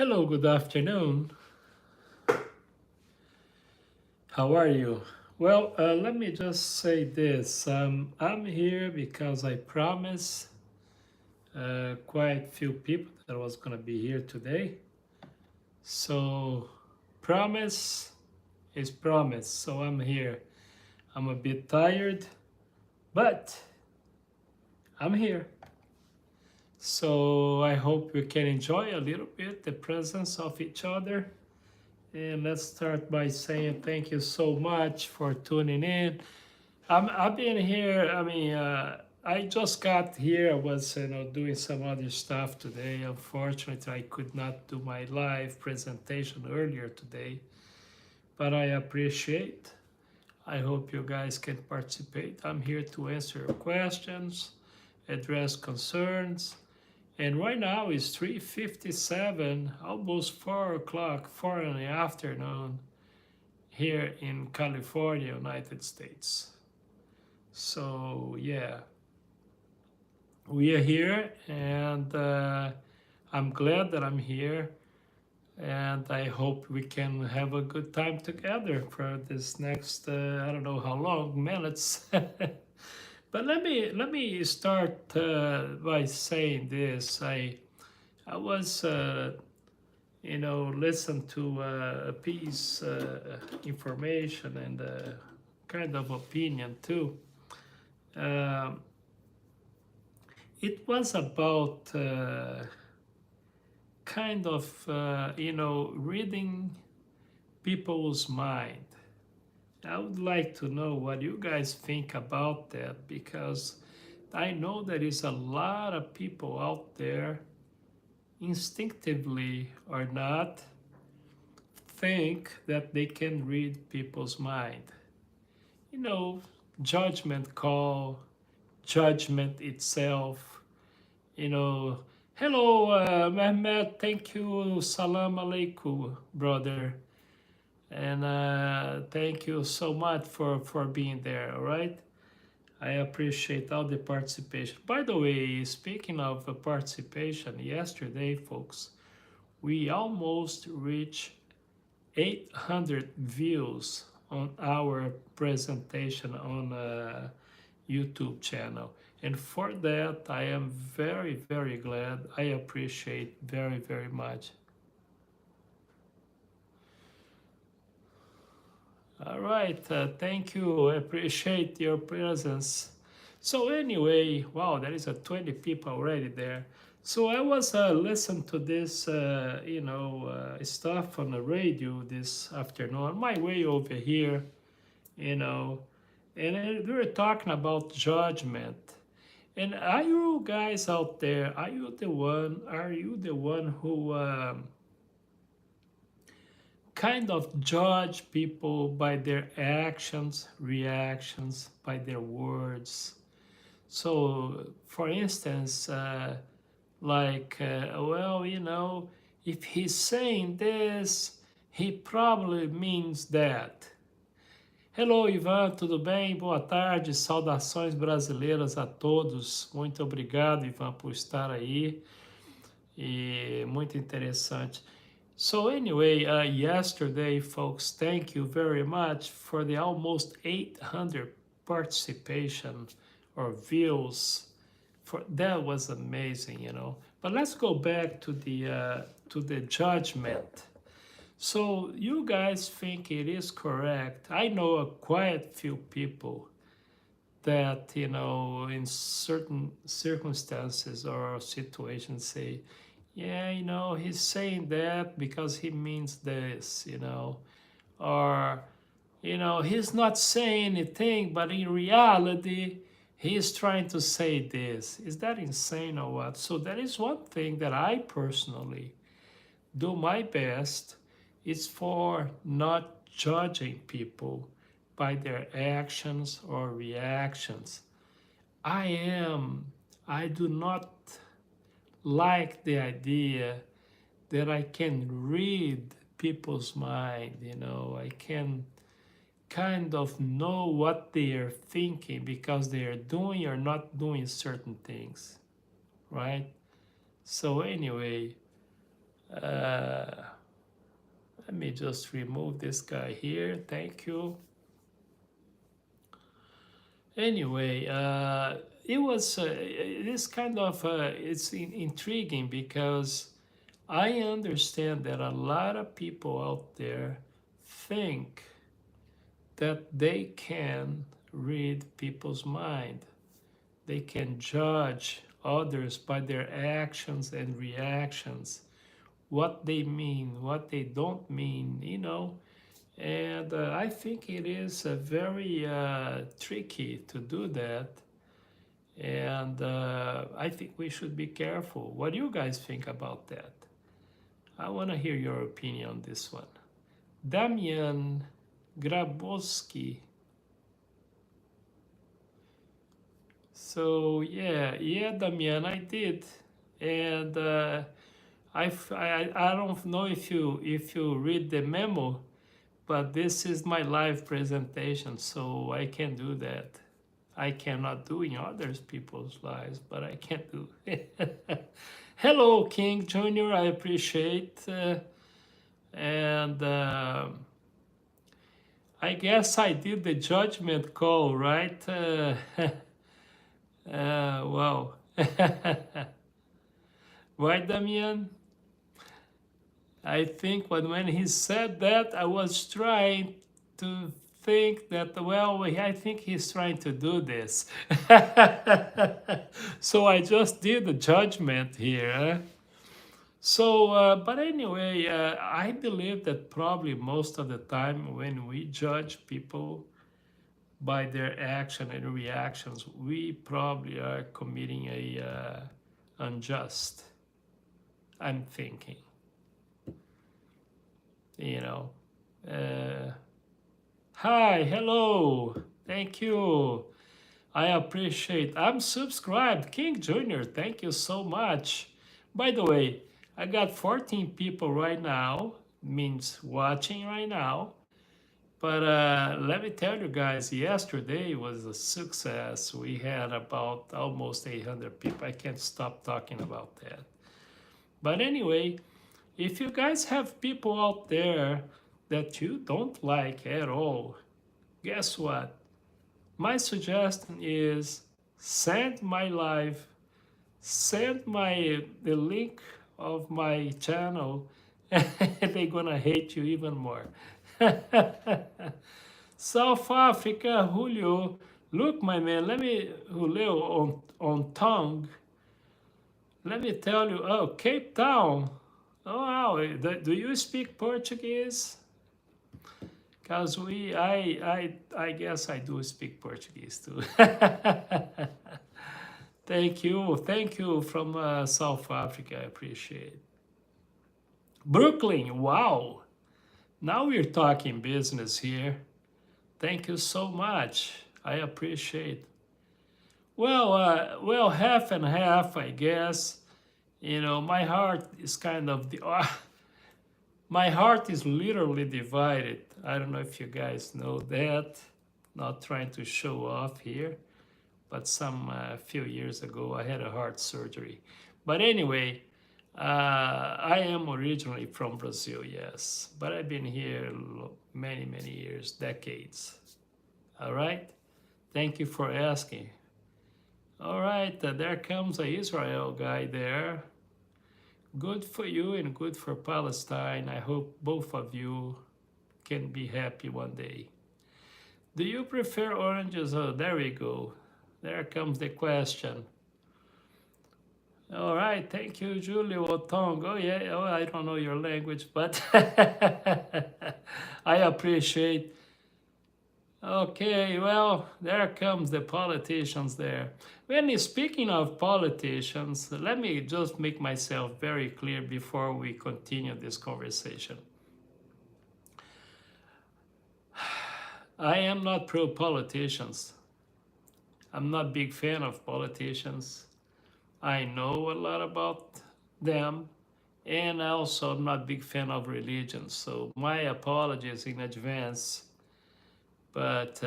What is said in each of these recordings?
Hello, good afternoon. How are you? Well, let me just say this. I'm here because I promised quite few people that I was going to be here today. So, promise is promise. So, I'm here. I'm a bit tired, but I'm here. So, I hope we can enjoy a little bit the presence of each other. And let's start by saying thank you so much for tuning in. I've been here. I just got here. I was, doing some other stuff today. Unfortunately, I could not do my live presentation earlier today, but I appreciate. I hope you guys can participate. I'm here to answer your questions, address concerns, and right now it's 3:57, almost 4 o'clock, 4 in the afternoon here in California, United States. So yeah, we are here, and I'm glad that I'm here, and I hope we can have a good time together for this next I don't know how long minutes. But let me start by saying this. I was listen to a piece information and kind of opinion too. Um, it was about kind of reading people's mind. I would like to know what you guys think about that, because I know there is a lot of people out there, instinctively or not, think that they can read people's mind. You know, judgment call, judgment itself. You know, hello, Mehmet, thank you, salam alaikum, brother. And thank you so much for being there, all right? I appreciate all the participation. By the way, speaking of participation, yesterday, folks, we almost reached 800 views on our presentation on YouTube channel. And for that, I am very, very glad. I appreciate very, very much. All right, thank you. I appreciate your presence. So anyway, wow, there is a 20 people already there. So I was listening to this, stuff on the radio this afternoon on my way over here, you know, and we were talking about judgment. And are you guys out there? Are you the one? Are you the one who kind of judge people by their actions, reactions, by their words? So, for instance, well, if he's saying this, he probably means that. Hello, Ivan, tudo bem? Boa tarde, saudações brasileiras a todos. Muito obrigado, Ivan, por estar aí. E muito interessante. So anyway, yesterday, folks, thank you very much for the almost 800 participation or views. For that was amazing. But let's go back to the judgment. So you guys think it is correct? I know a quite few people that in certain circumstances or situations say, yeah, he's saying that because he means this, or he's not saying anything, but in reality he's trying to say this. Is that insane or what? So that is one thing that I personally do my best is for not judging people by their actions or reactions. I do not like the idea that I can read people's mind, I can kind of know what they are thinking because they are doing or not doing certain things, right? So anyway, Uh, Let me just remove this guy here. Thank you. Anyway, this kind of, intriguing because I understand that a lot of people out there think that they can read people's mind. They can judge others by their actions and reactions, what they mean, what they don't mean, And I think it is very tricky to do that. And I think we should be careful. What do you guys think about that? I want to hear your opinion on this one. Damian Grabowski. So yeah, Damian, I did. And I don't know if you read the memo, but this is my live presentation, so I can do that. I cannot do in others people's lives, but I can do. Hello, King Jr. I appreciate, and I guess I did the judgment call, right? Wow. Right, Damian? I think when he said that, I was trying to think that, well, I think he's trying to do this. So I just did the judgment here. So, but anyway, I believe that probably most of the time when we judge people by their action and reactions, we probably are committing a unjust, I'm thinking. Hi, hello, thank you. I appreciate. I'm subscribed, King Jr. Thank you so much. By the way, I got 14 people right now, means watching right now. But let me tell you guys, yesterday was a success. We had about almost 800 people. I can't stop talking about that. But anyway, if you guys have people out there that you don't like at all, guess what? My suggestion is send the link of my channel, and they're gonna hate you even more. South Africa, Julio, look, my man, Julio, on tongue, let me tell you, Cape Town. Oh, wow, do you speak Portuguese? Because I guess I do speak Portuguese too. Thank you from South Africa, I appreciate it. Brooklyn, wow. Now we're talking business here. Thank you so much. I appreciate. Well, half and half, I guess. My heart is kind of my heart is literally divided. I don't know if you guys know that. Not trying to show off here, but some few years ago I had a heart surgery. But anyway, I am originally from Brazil, yes, but I've been here many, many years, decades. All right, thank you for asking. All right, there comes a Israel guy there. Good for you and good for Palestine. I hope both of you can be happy one day. Do you prefer oranges? Oh, there we go. There comes the question. All right, thank you, Julio Otong. Oh, yeah, I don't know your language, but I appreciate. Okay, well, there comes the politicians there. When speaking of politicians, let me just make myself very clear before we continue this conversation. I am not pro-politicians. I'm not a big fan of politicians. I know a lot about them, and also I'm not a big fan of religion. So my apologies in advance. But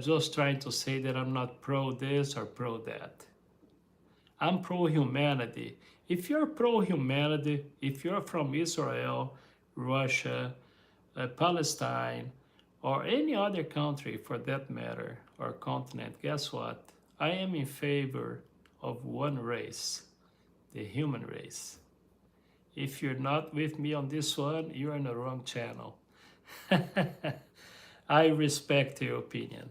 just trying to say that I'm not pro this or pro that. I'm pro humanity. If you're pro-humanity, if you're from Israel, Russia, Palestine, or any other country for that matter, or continent, guess what? I am in favor of one race, the human race. If you're not with me on this one, you're in the wrong channel. I respect your opinion.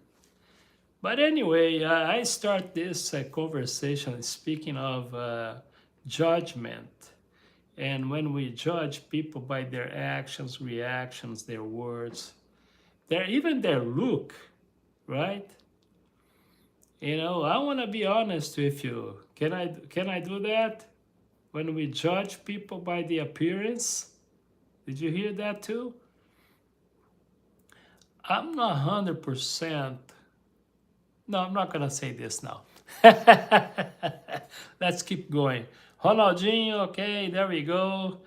But anyway, I start this conversation speaking of judgment. And when we judge people by their actions, reactions, their words, even their look, right? You know, I want to be honest with you. Can I do that? When we judge people by the appearance? Did you hear that too? I'm not 100%. No, I'm not going to say this now. Let's keep going. Ronaldinho, okay, there we go.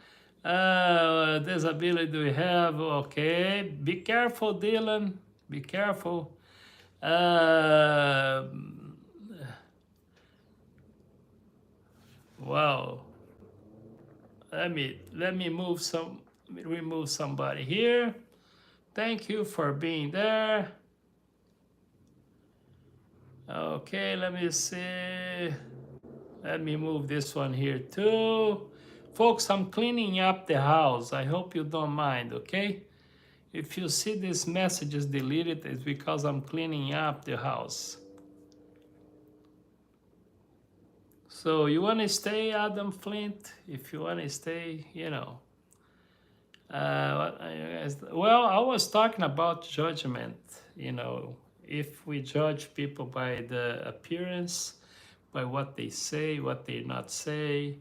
Disability do we have? Okay, be careful, Dylan. Be careful. Wow. Let me remove somebody here. Thank you for being there. Okay, let me see. Let me move this one here too. Folks, I'm cleaning up the house. I hope you don't mind, okay? If you see these messages deleted, it's because I'm cleaning up the house. So you want to stay, Adam Flint? If you want to stay, you know. Well, I was talking about judgment, you know. If we judge people by the appearance, by what they say, what they not say.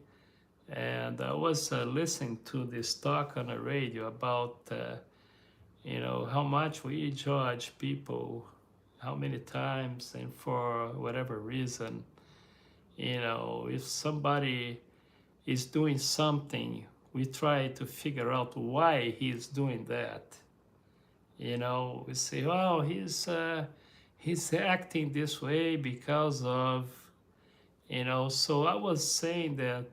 And I was listening to this talk on the radio about, you know, how much we judge people, how many times and for whatever reason. You know, if somebody is doing something, we try to figure out why he's doing that. You know, we say, well, he's acting this way because of, you know. So I was saying that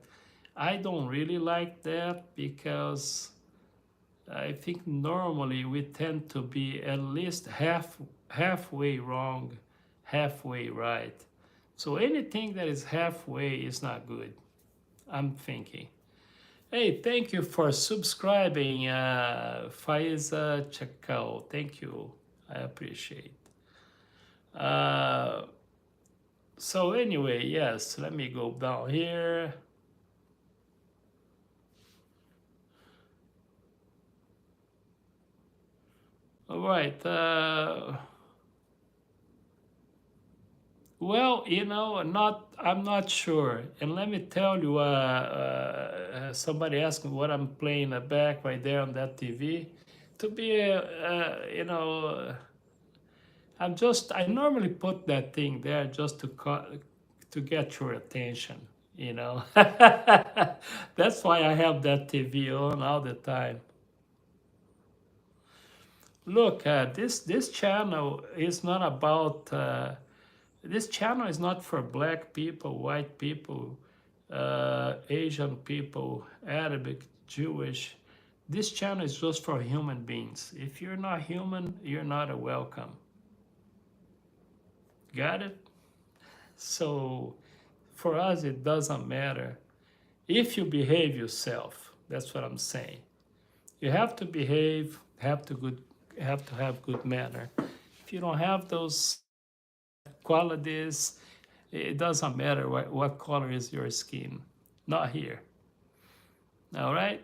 I don't really like that, because I think normally we tend to be at least halfway wrong, halfway right. So anything that is halfway is not good, I'm thinking. Hey, thank you for subscribing, Faiza Chakal. Thank you. I appreciate. So anyway, yes, let me go down here. All right. Well, you know, I'm not sure. And let me tell you, somebody asked me what I'm playing in the back right there on that TV. To be, you know, I normally put that thing there just to get your attention, you know. That's why I have that TV on all the time. Look, this channel is not about. This channel is not for black people, white people, Asian people, Arabic, Jewish. This channel is just for human beings. If you're not human, you're not welcome. Got it? So for us, it doesn't matter if you behave yourself. That's what I'm saying. You have to behave, have to have good manner. If you don't have those qualities, it doesn't matter what color is your skin. Not here. All right?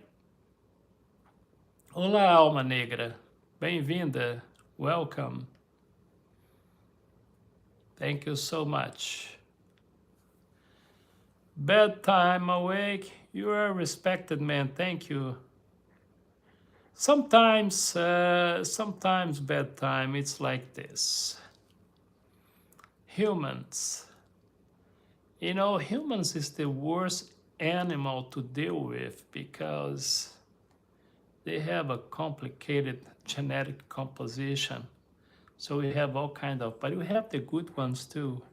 Olá, alma negra. Bem-vinda. Welcome. Thank you so much. Bedtime awake. You are a respected man. Thank you. Sometimes bedtime, it's like this. Humans. You know, humans is the worst animal to deal with, because they have a complicated genetic composition. So we have all kind of, but we have the good ones too.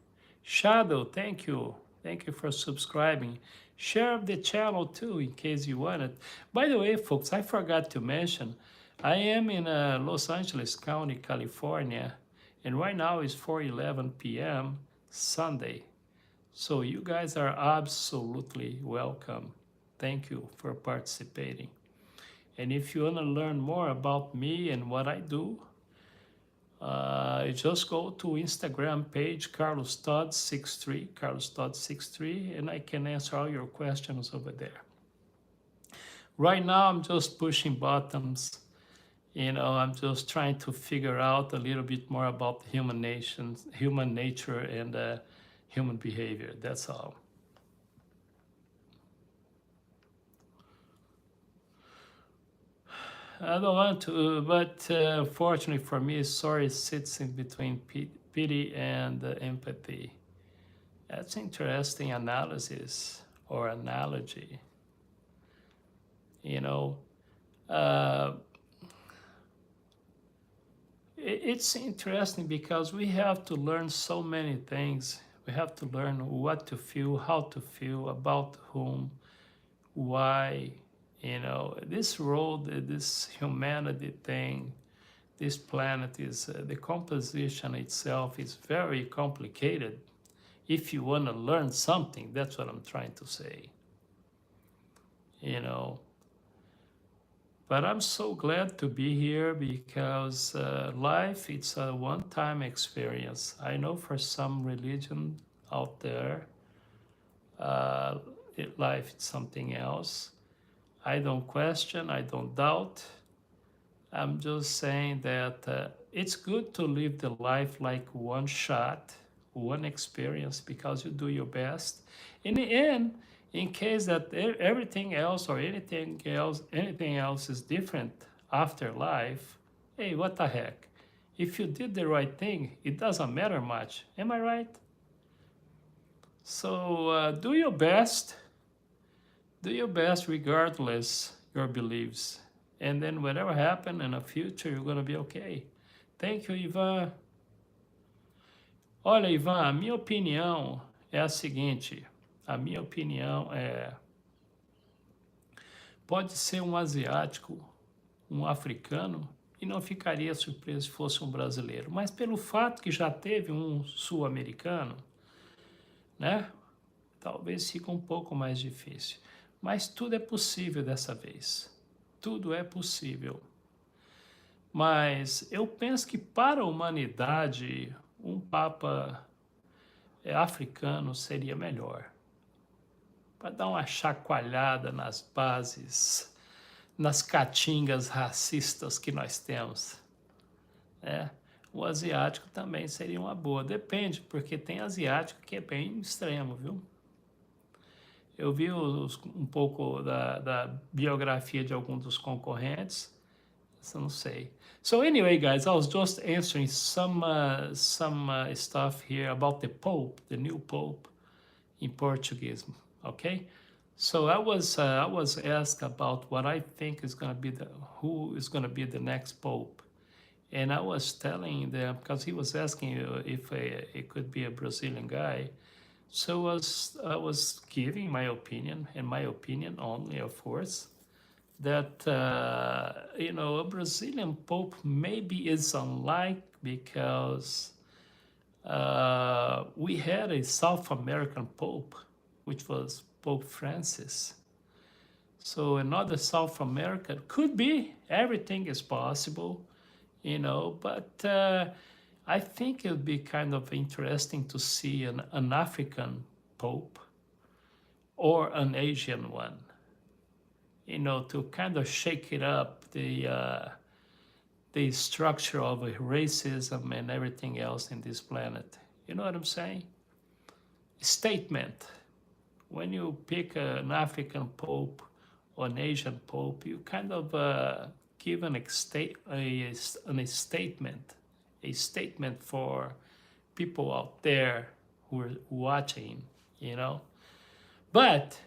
Shadow, thank you. Thank you for subscribing. Share the channel too in case you want it. By the way, folks, I forgot to mention, I am in Los Angeles County, California, and right now it's 4:11 p.m. Sunday. So you guys are absolutely welcome. Thank you for participating. And if you want to learn more about me and what I do, just go to Instagram page, CarlosTodd63, CarlosTodd63, and I can answer all your questions over there. Right now, I'm just pushing buttons. I'm just trying to figure out a little bit more about human nature, and human behavior. That's all. I don't want to, but fortunately for me, sorry sits in between pity and empathy. That's interesting analysis or analogy. It's interesting because we have to learn so many things. We have to learn what to feel, how to feel, about whom, why. This world, this humanity thing, this planet is, the composition itself is very complicated. If you want to learn something, that's what I'm trying to say. But I'm so glad to be here because life, it's a one-time experience. I know for some religion out there, life is something else. I don't question, I don't doubt. I'm just saying that it's good to live the life like one shot, one experience, because you do your best. In the end, in case that everything else or anything else is different after life, hey, what the heck? If you did the right thing, it doesn't matter much. Am I right? So do your best. Do your best regardless your beliefs. And then whatever happens in the future, you're going to be okay. Thank you, Ivan. Olha, Ivan, a minha opinião é a seguinte. A minha opinião é... Pode ser um asiático, um africano, e não ficaria surpreso se fosse um brasileiro. Mas pelo fato que já teve um sul-americano, né? Talvez fique um pouco mais difícil. Mas tudo é possível dessa vez. Tudo é possível. Mas eu penso que para a humanidade, um Papa africano seria melhor. Para dar uma chacoalhada nas bases, nas caatingas racistas que nós temos. O asiático também seria uma boa. Depende, porque tem asiático que é bem extremo, viu? Eu vi um pouco da biografia de alguns dos concorrentes. So não sei. So anyway, guys, I was just answering some stuff here about the Pope, the new Pope, in Portuguese. Okay, so I was asked about what I think is going to be who is going to be the next Pope, and I was telling them, because he was asking if it could be a Brazilian guy. So I was giving my opinion, and my opinion only, of course, that, a Brazilian Pope maybe is unlike because we had a South American Pope, which was Pope Francis. So another South American could be, everything is possible, but I think it would be kind of interesting to see an African Pope or an Asian one, to kind of shake it up, the structure of racism and everything else in this planet. You know what I'm saying? Statement. When you pick an African Pope or an Asian Pope, you kind of give a statement for people out there who are watching, But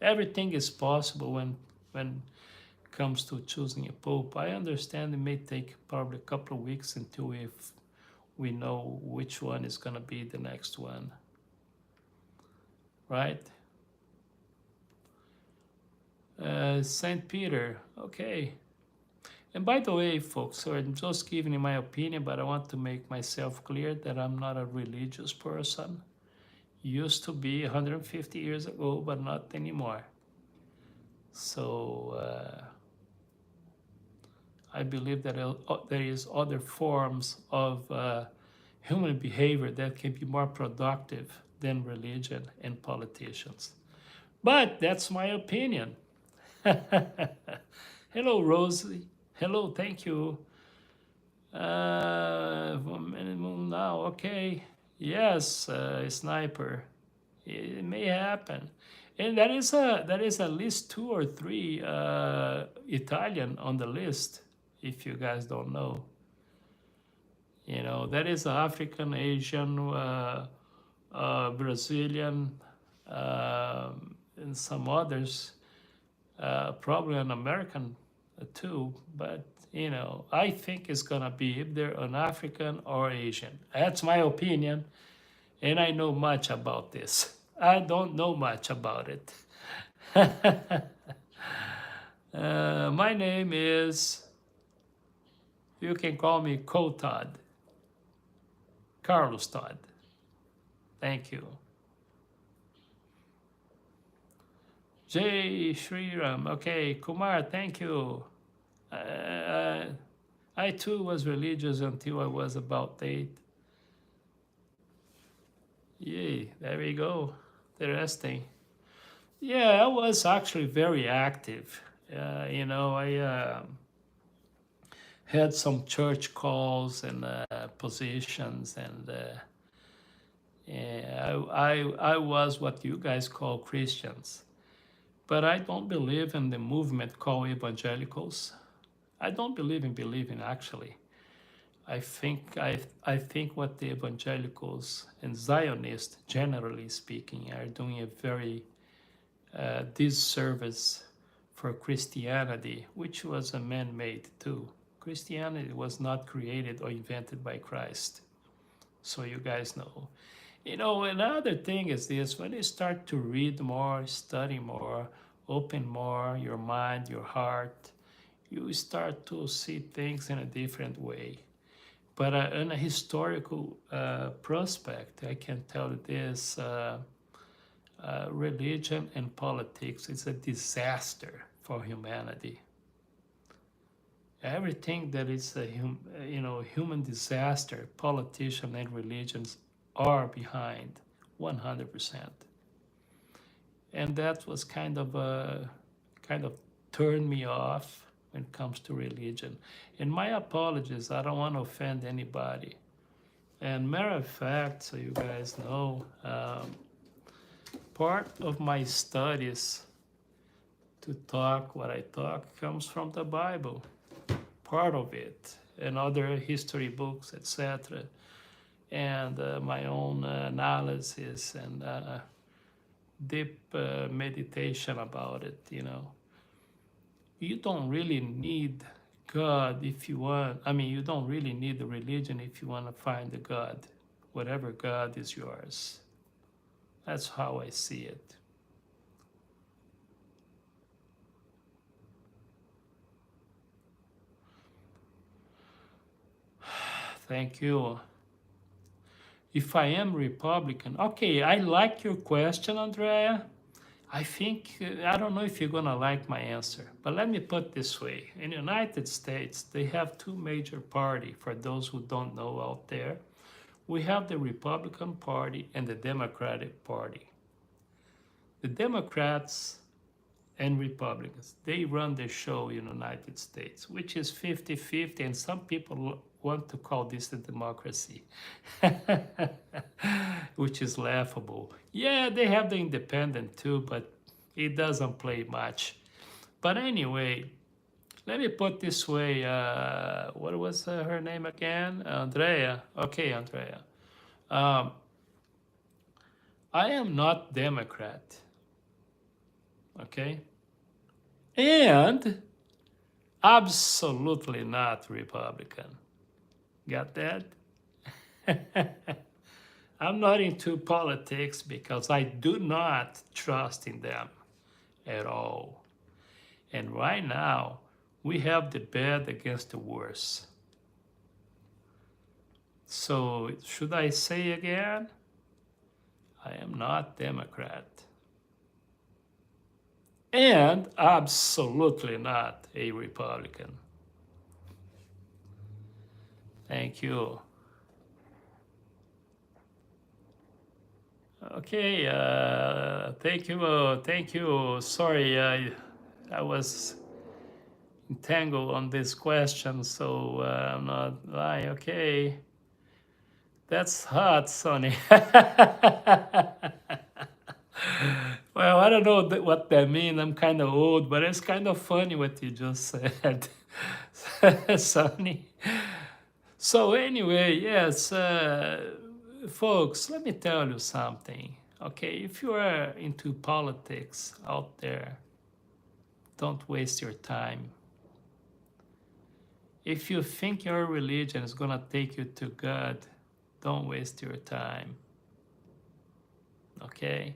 everything is possible when it comes to choosing a Pope. I understand it may take probably a couple of weeks until we know which one is going to be the next one. right? St. Peter, okay. And by the way, folks, so I'm just giving you my opinion, but I want to make myself clear that I'm not a religious person. Used to be 150 years ago, but not anymore. So I believe that there is other forms of human behavior that can be more productive than religion and politicians. But that's my opinion. Hello, Rosie. Hello, thank you. Now, okay. Yes, sniper. It may happen. And there is at least 2 or 3 Italian on the list, if you guys don't know. You know, there is African, Asian, Brazilian, and some others, probably an American too, but you know, I think it's gonna be either an African or Asian. That's my opinion, and I know much about this. I don't know much about it. My name is, you can call me COTodd, Carlos Todd. Thank you. Jay Shriram, okay. Kumar, thank you. I too was religious until I was about 8. Yay, there we go. Interesting. Yeah, I was actually very active. You know, I had some church calls and positions, and I was what you guys call Christians. But I don't believe in the movement called evangelicals. I don't believe in believing, actually. I think what the evangelicals and Zionists, generally speaking, are doing a very disservice for Christianity, which was a man-made too. Christianity was not created or invented by Christ. So you guys know. You know, another thing is this: when you start to read more, study more, open more your mind, your heart, you start to see things in a different way. But in a historical prospect, I can tell you this: religion and politics is a disaster for humanity. Everything that is a human disaster, politicians and religions are behind 100%. And that was kind of turned me off when it comes to religion. And my apologies, I don't want to offend anybody. And matter of fact, so you guys know, part of my studies to talk what I talk comes from the Bible, part of it, and other history books, etc. And my own analysis and deep meditation about it, you know. You don't really need God if you want, you don't really need the religion if you want to find the God. Whatever God is yours. That's how I see it. Thank you. If I am Republican, okay, I like your question, Andrea. I think, I don't know if you're gonna like my answer, but let me put it this way. In the United States, they have 2 major parties, for those who don't know out there. We have the Republican Party and the Democratic Party. The Democrats and Republicans, they run the show in the United States, which is 50-50, and some people want to call this a democracy, which is laughable. Yeah, they have the independent too, but it doesn't play much. But anyway, let me put this way. What was her name again? Andrea. Okay, Andrea. I am not Democrat. Okay? And absolutely not Republican. Got that? I'm not into politics because I do not trust in them at all. And right now, we have the bad against the worse. So, should I say again? I am not Democrat. And absolutely not a Republican. Thank you. Okay, thank you. Sorry, I was entangled on this question, so I'm not lying. Okay, that's hot, Sonny. Well, I don't know what that means. I'm kind of old, but it's kind of funny what you just said, Sonny. So anyway, yes, folks, let me tell you something. Okay, if you are into politics out there, don't waste your time. If you think your religion is gonna take you to God, don't waste your time. Okay?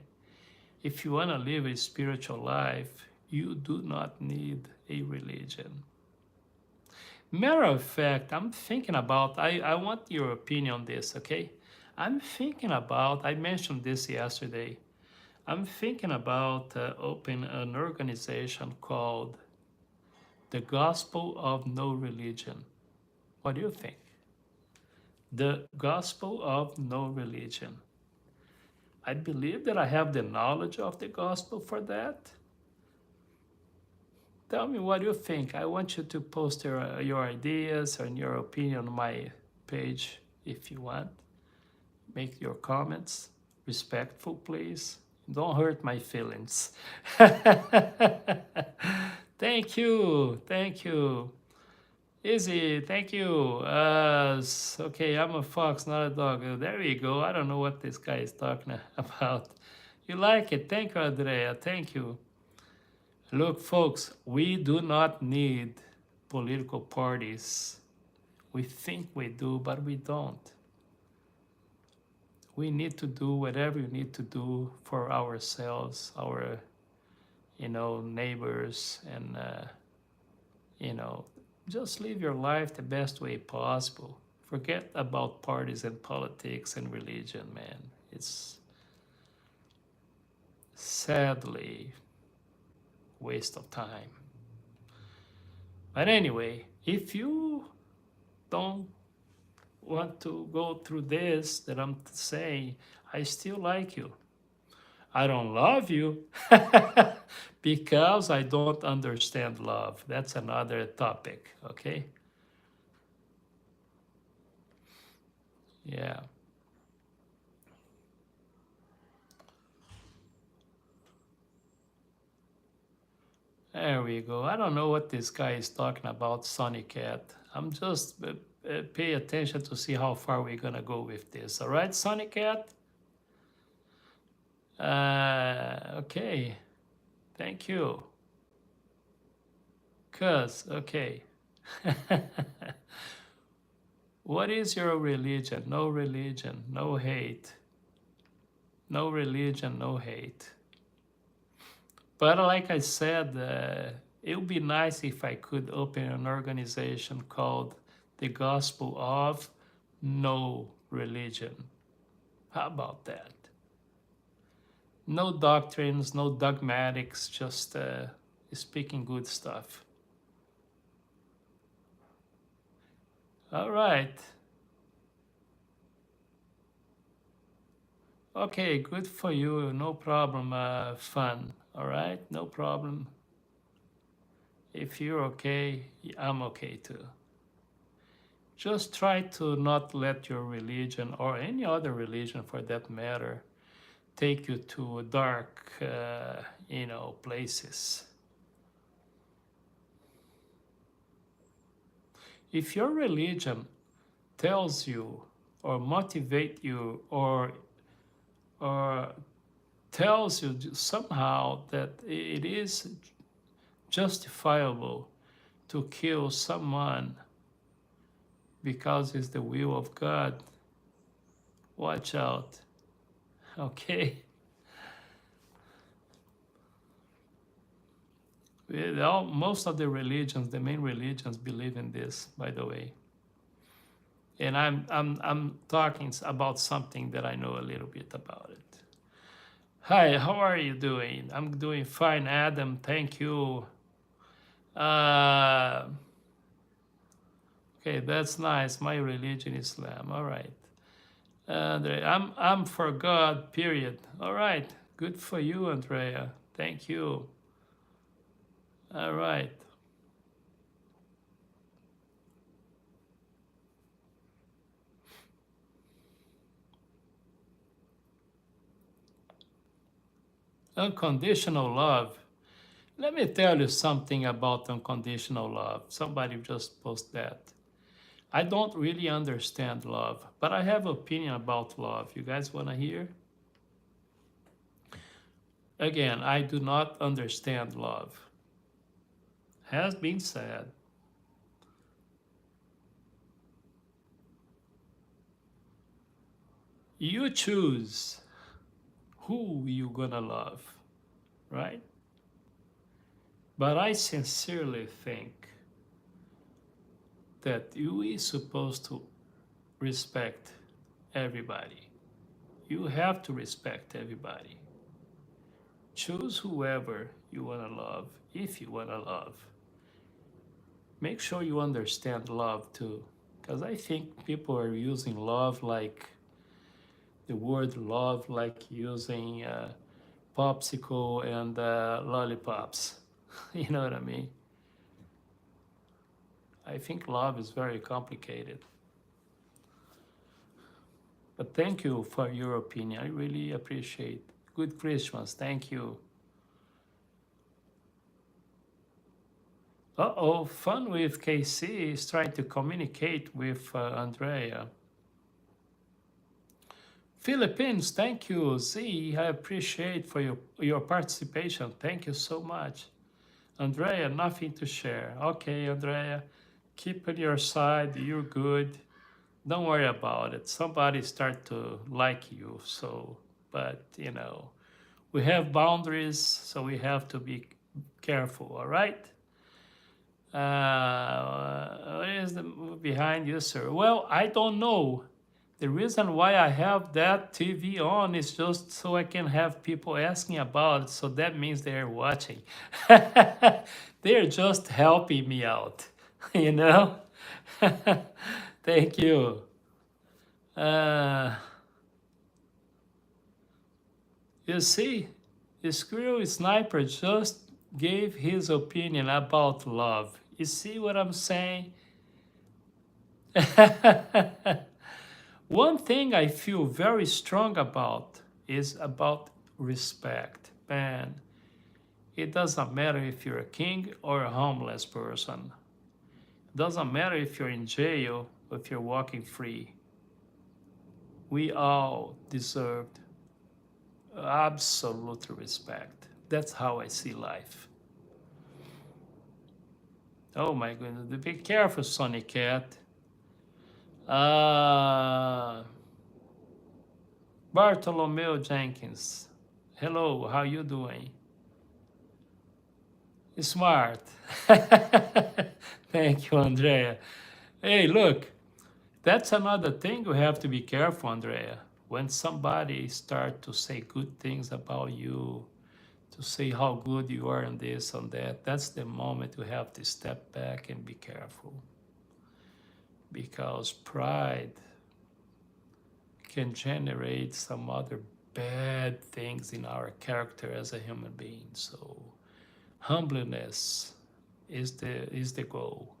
If you wanna live a spiritual life, you do not need a religion. Matter of fact, I'm thinking about, I want your opinion on this, okay? I'm thinking about, I mentioned this yesterday, I'm thinking about opening an organization called the Gospel of No Religion. What do you think? The Gospel of No Religion. I believe that I have the knowledge of the gospel for that. Tell me what you think. I want you to post your ideas and your opinion on my page if you want. Make your comments. Respectful, please. Don't hurt my feelings. Thank you. Thank you. Easy. Thank you. Okay, I'm a fox, not a dog. There you go. I don't know what this guy is talking about. You like it? Thank you, Andrea. Thank you. Look, folks, we do not need political parties. We think we do, but we don't. We need to do whatever you need to do for ourselves, our, neighbors, and, just live your life the best way possible. Forget about parties and politics and religion, man. It's sadly waste of time. But anyway, if you don't want to go through this that I'm saying, I still like you. I don't love you because I don't understand love. That's another topic, okay? Yeah. There we go. I don't know what this guy is talking about, Sonny Cat. I'm just pay attention to see how far we're gonna go with this. All right, Sonny Cat? Okay. Thank you. Okay. What is your religion? No religion, no hate. No religion, no hate. But like I said, it would be nice if I could open an organization called the Gospel of No Religion. How about that? No doctrines, no dogmatics, just speaking good stuff. All right. Okay, good for you. No problem, fun. All right, no problem. If you're okay, I'm okay too. Just try to not let your religion or any other religion for that matter take you to dark, places. If your religion tells you or motivate you or tells you somehow that it is justifiable to kill someone because it's the will of God, Watch out. Okay? Most of the religions, the main religions, believe in this, by the way. And I'm talking about something that I know a little bit about it. Hi, how are you doing? I'm doing fine, Adam. Thank you. Uh, okay, that's nice. My religion is Islam. All right. I'm for God. Period. All right. Good for you, Andrea. Thank you. All right. Unconditional love. Let me tell you something about unconditional love. Somebody just posted that. I don't really understand love, but I have opinion about love. You guys want to hear? Again, I do not understand love. Has been said. You choose who you gonna love, right? But I sincerely think that you is supposed to respect everybody. You have to respect everybody. Choose whoever you want to love, if you want to love. Make sure you understand love too, because I think people are using love like the word love, like using popsicle and lollipops. You know what I mean? I think love is very complicated. But thank you for your opinion. I really appreciate. Good Christmas. Thank you. Uh-oh, Fun with KC is trying to communicate with Andrea. Philippines, thank you. Z, I appreciate for your participation. Thank you so much. Andrea, nothing to share. Okay, Andrea, keep on your side. You're good. Don't worry about it. Somebody start to like you. So, but you know, we have boundaries, so we have to be careful. All right. What is the behind you, sir? Well, I don't know. The reason why I have that TV on is just so I can have people asking about it. So that means they're watching. They're just helping me out, you know? Thank you. Uh, you see, the Squirrel Sniper just gave his opinion about love. You see what I'm saying? One thing I feel very strong about is about respect. Man, it doesn't matter if you're a king or a homeless person. It doesn't matter if you're in jail or if you're walking free. We all deserved absolute respect. That's how I see life. Oh my goodness, be careful, Sonny Cat. Bartolomeo Jenkins. Hello, how you doing? Smart. Thank you, Andrea. Hey, look, that's another thing we have to be careful, Andrea. When somebody start to say good things about you, to say how good you are and this and that, that's the moment we have to step back and be careful. Because pride can generate some other bad things in our character as a human being. So humbleness is the goal.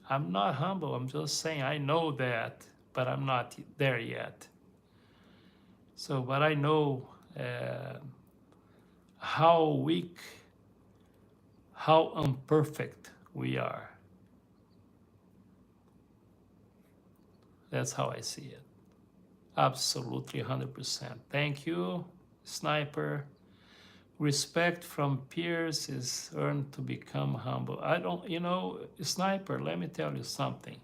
I'm not humble. I'm just saying I know that, but I'm not there yet. So, but I know how weak, how imperfect we are. That's how I see it. Absolutely 100%. Thank you, Sniper. Respect from peers is earned to become humble. I don't, you know, Sniper, let me tell you something.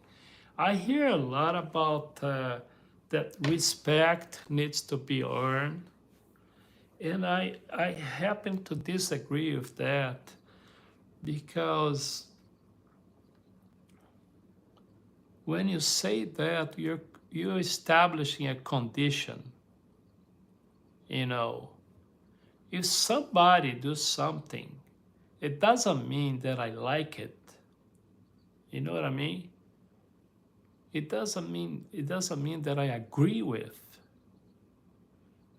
I hear a lot about that respect needs to be earned. And I happen to disagree with that because when you say that, you're establishing a condition. You know, if somebody does something, it doesn't mean that I like it. You know what I mean? It doesn't mean that I agree with.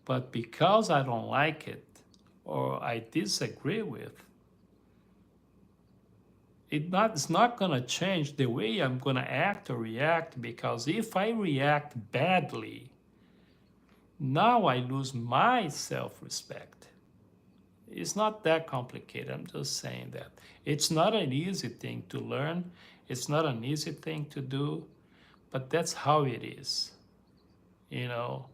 But because I don't like it or I disagree with, it's not going to change the way I'm going to act or react, because if I react badly, now I lose my self-respect. It's not that complicated. I'm just saying that. It's not an easy thing to learn. It's not an easy thing to do, but that's how it is, you know.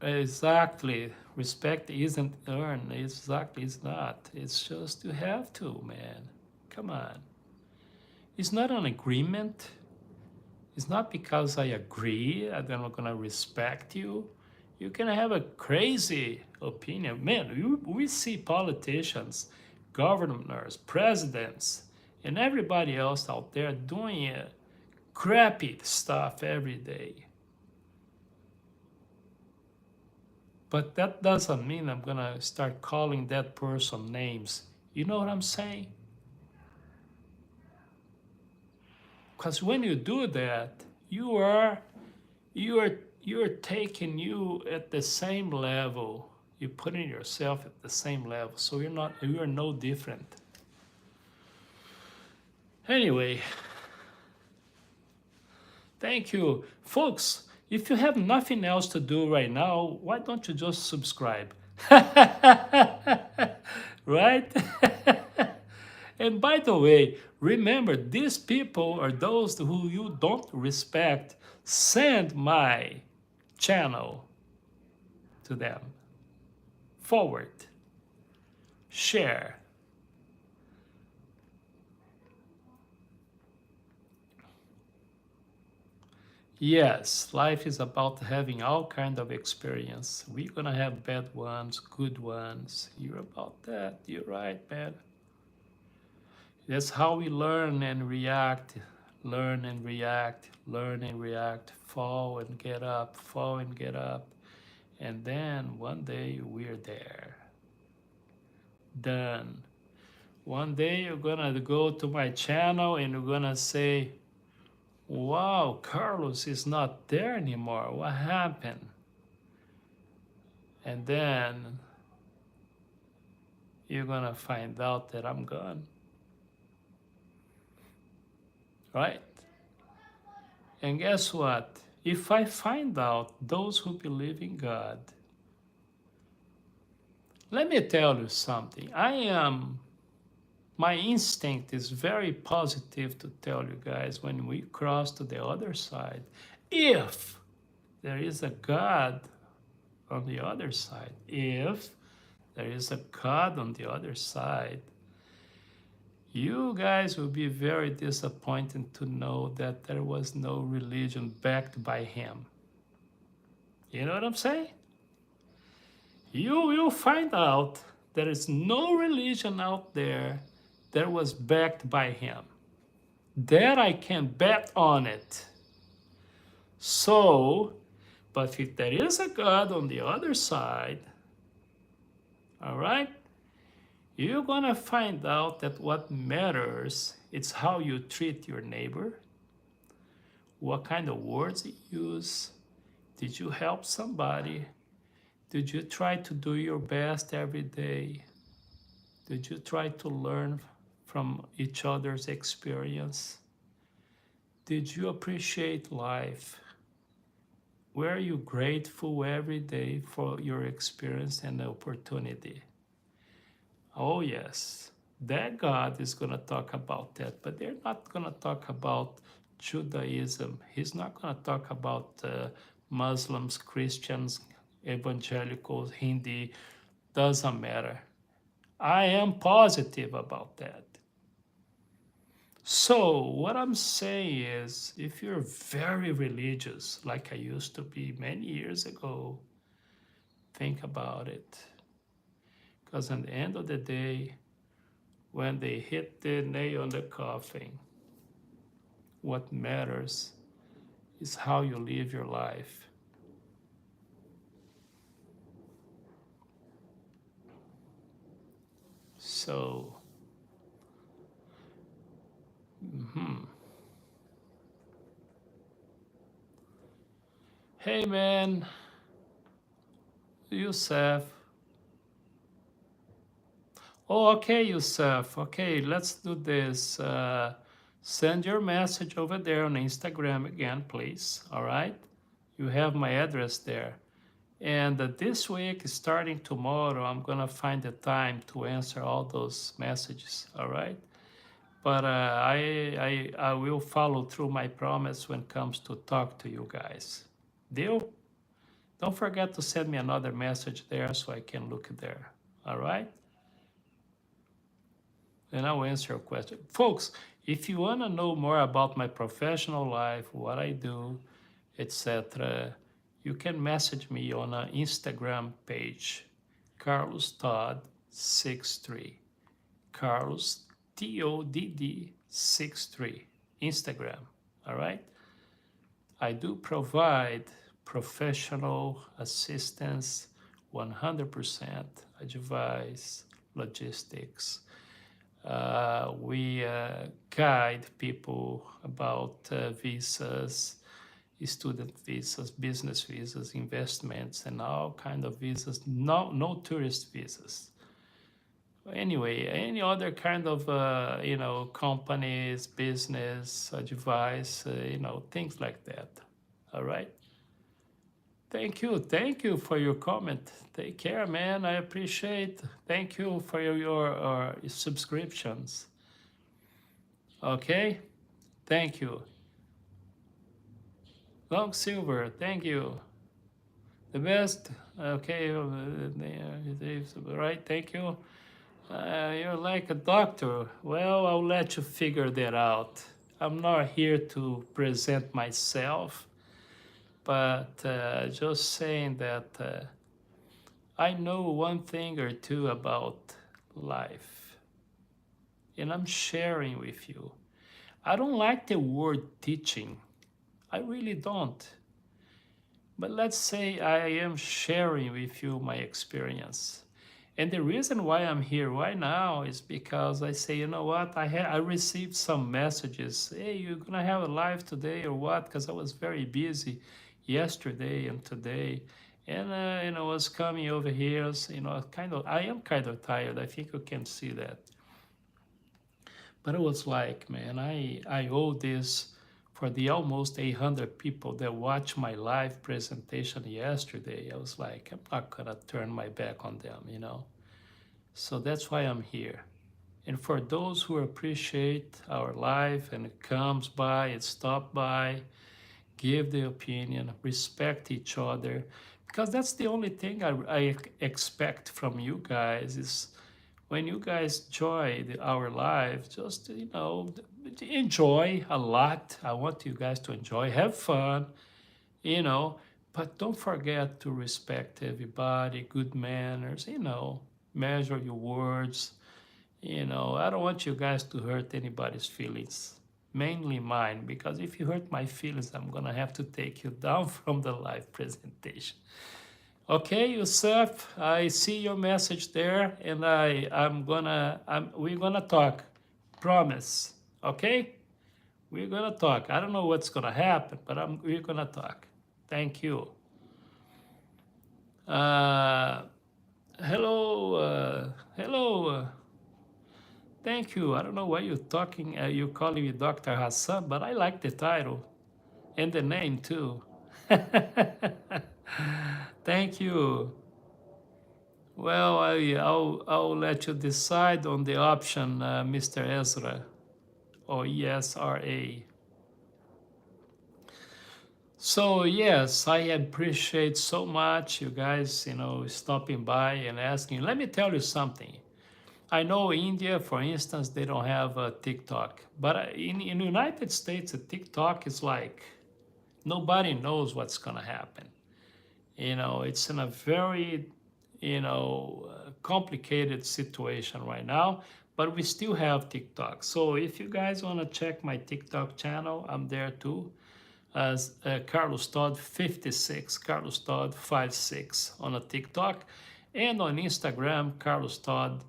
Exactly. Respect isn't earned. Exactly, it's not. It's just you have to, man. Come on. It's not an agreement. It's not because I agree that I'm going to respect you. You can have a crazy opinion. Man, we see politicians, governors, presidents, and everybody else out there doing crappy stuff every day. But that doesn't mean I'm going to start calling that person names. You know what I'm saying? Because when you do that, you're taking you at the same level. You're putting yourself at the same level. So you're no different. Anyway, thank you. Folks, if you have nothing else to do right now, why don't you just subscribe? Right? And by the way, remember, these people are those who you don't respect. Send my channel to them. Forward. Share. Yes, life is about having all kind of experience. We're gonna have bad ones, good ones. You're about that. You're right, man. That's how we learn and react, learn and react, learn and react, fall and get up, fall and get up. And then one day we're there. Done. One day you're gonna go to my channel and you're gonna say, wow, Carlos is not there anymore. What happened? And then you're gonna find out that I'm gone. Right? And guess what? If I find out those who believe in God, let me tell you something. My instinct is very positive to tell you guys when we cross to the other side, if there is a God on the other side, if there is a God on the other side, you guys will be very disappointed to know that there was no religion backed by him. You know what I'm saying? You will find out there is no religion out there that was backed by him. That I can bet on it. So, but if there is a God on the other side, all right, you're gonna find out that what matters is how you treat your neighbor, what kind of words you use. Did you help somebody? Did you try to do your best every day? Did you try to learn from each other's experience? Did you appreciate life? Were you grateful every day for your experience and opportunity? Oh yes, that God is going to talk about that, but they're not going to talk about Judaism. He's not going to talk about Muslims, Christians, evangelicals, Hindi. Doesn't matter. I am positive about that. So what I'm saying is, if you're very religious, like I used to be many years ago, think about it. Because at the end of the day, when they hit the nail on the coffin, what matters is how you live your life. So, hey man, Yusef. Oh, okay, Yusef. Okay, let's do this. Send your message over there on Instagram again, please. All right? You have my address there. And this week, starting tomorrow, I'm going to find the time to answer all those messages. All right? But I will follow through my promise when it comes to talk to you guys. Deal? Don't forget to send me another message there so I can look there. All right? And I'll answer your question. Folks, if you want to know more about my professional life, what I do, etc., you can message me on an Instagram page, Carlos Todd 63. Carlos TODD 63. Instagram. All right? I do provide professional assistance, 100% advice, logistics. We guide people about visas, student visas, business visas, investments, and all kind of visas. No tourist visas. Anyway, any other kind of companies, business advice, things like that. All right. Thank you for your comment. Take care, man. I appreciate. Thank you for your subscriptions. Okay, thank you. Long Silver, thank you. The best. Okay, right. Thank you. You're like a doctor. Well, I'll let you figure that out. I'm not here to present myself, but just saying that I know one thing or two about life, and I'm sharing with you. I don't like the word teaching. I really don't. But let's say I am sharing with you my experience. And the reason why I'm here right now is because I say, you know what, I received some messages. Hey, you're gonna have a live today or what? Because I was very busy yesterday and today. And I was coming over here, I am kind of tired. I think you can see that. But it was like, man, I owe this for the almost 800 people that watched my live presentation yesterday. I was like, I'm not gonna turn my back on them. So that's why I'm here. And for those who appreciate our life and it comes by, it stop by, give the opinion, respect each other, because that's the only thing I expect from you guys is when you guys enjoy our life, just enjoy a lot. I want you guys to enjoy, have fun, but don't forget to respect everybody, good manners, measure your words. I don't want you guys to hurt anybody's feelings, mainly mine, because if you hurt my feelings, I'm gonna have to take you down from the live presentation. Okay, Yusuf, I see your message there, and we're gonna talk. Promise. Okay, we're gonna talk. I don't know what's gonna happen, but we're gonna talk. Thank you. Hello. Thank you. I don't know why you're talking. You're calling me Dr. Hassan, but I like the title and the name too. Thank you. Well, I'll let you decide on the option, Mr. Ezra, or ESRA. So yes, I appreciate so much you guys, stopping by and asking. Let me tell you something. I know India, for instance, they don't have a TikTok, but in the United States, a TikTok is like nobody knows what's gonna happen. It's in a very, complicated situation right now, but we still have TikTok. So if you guys want to check my TikTok channel, I'm there too, as Carlos Todd 56, Carlos Todd 56 on a TikTok, and on Instagram, Carlos Todd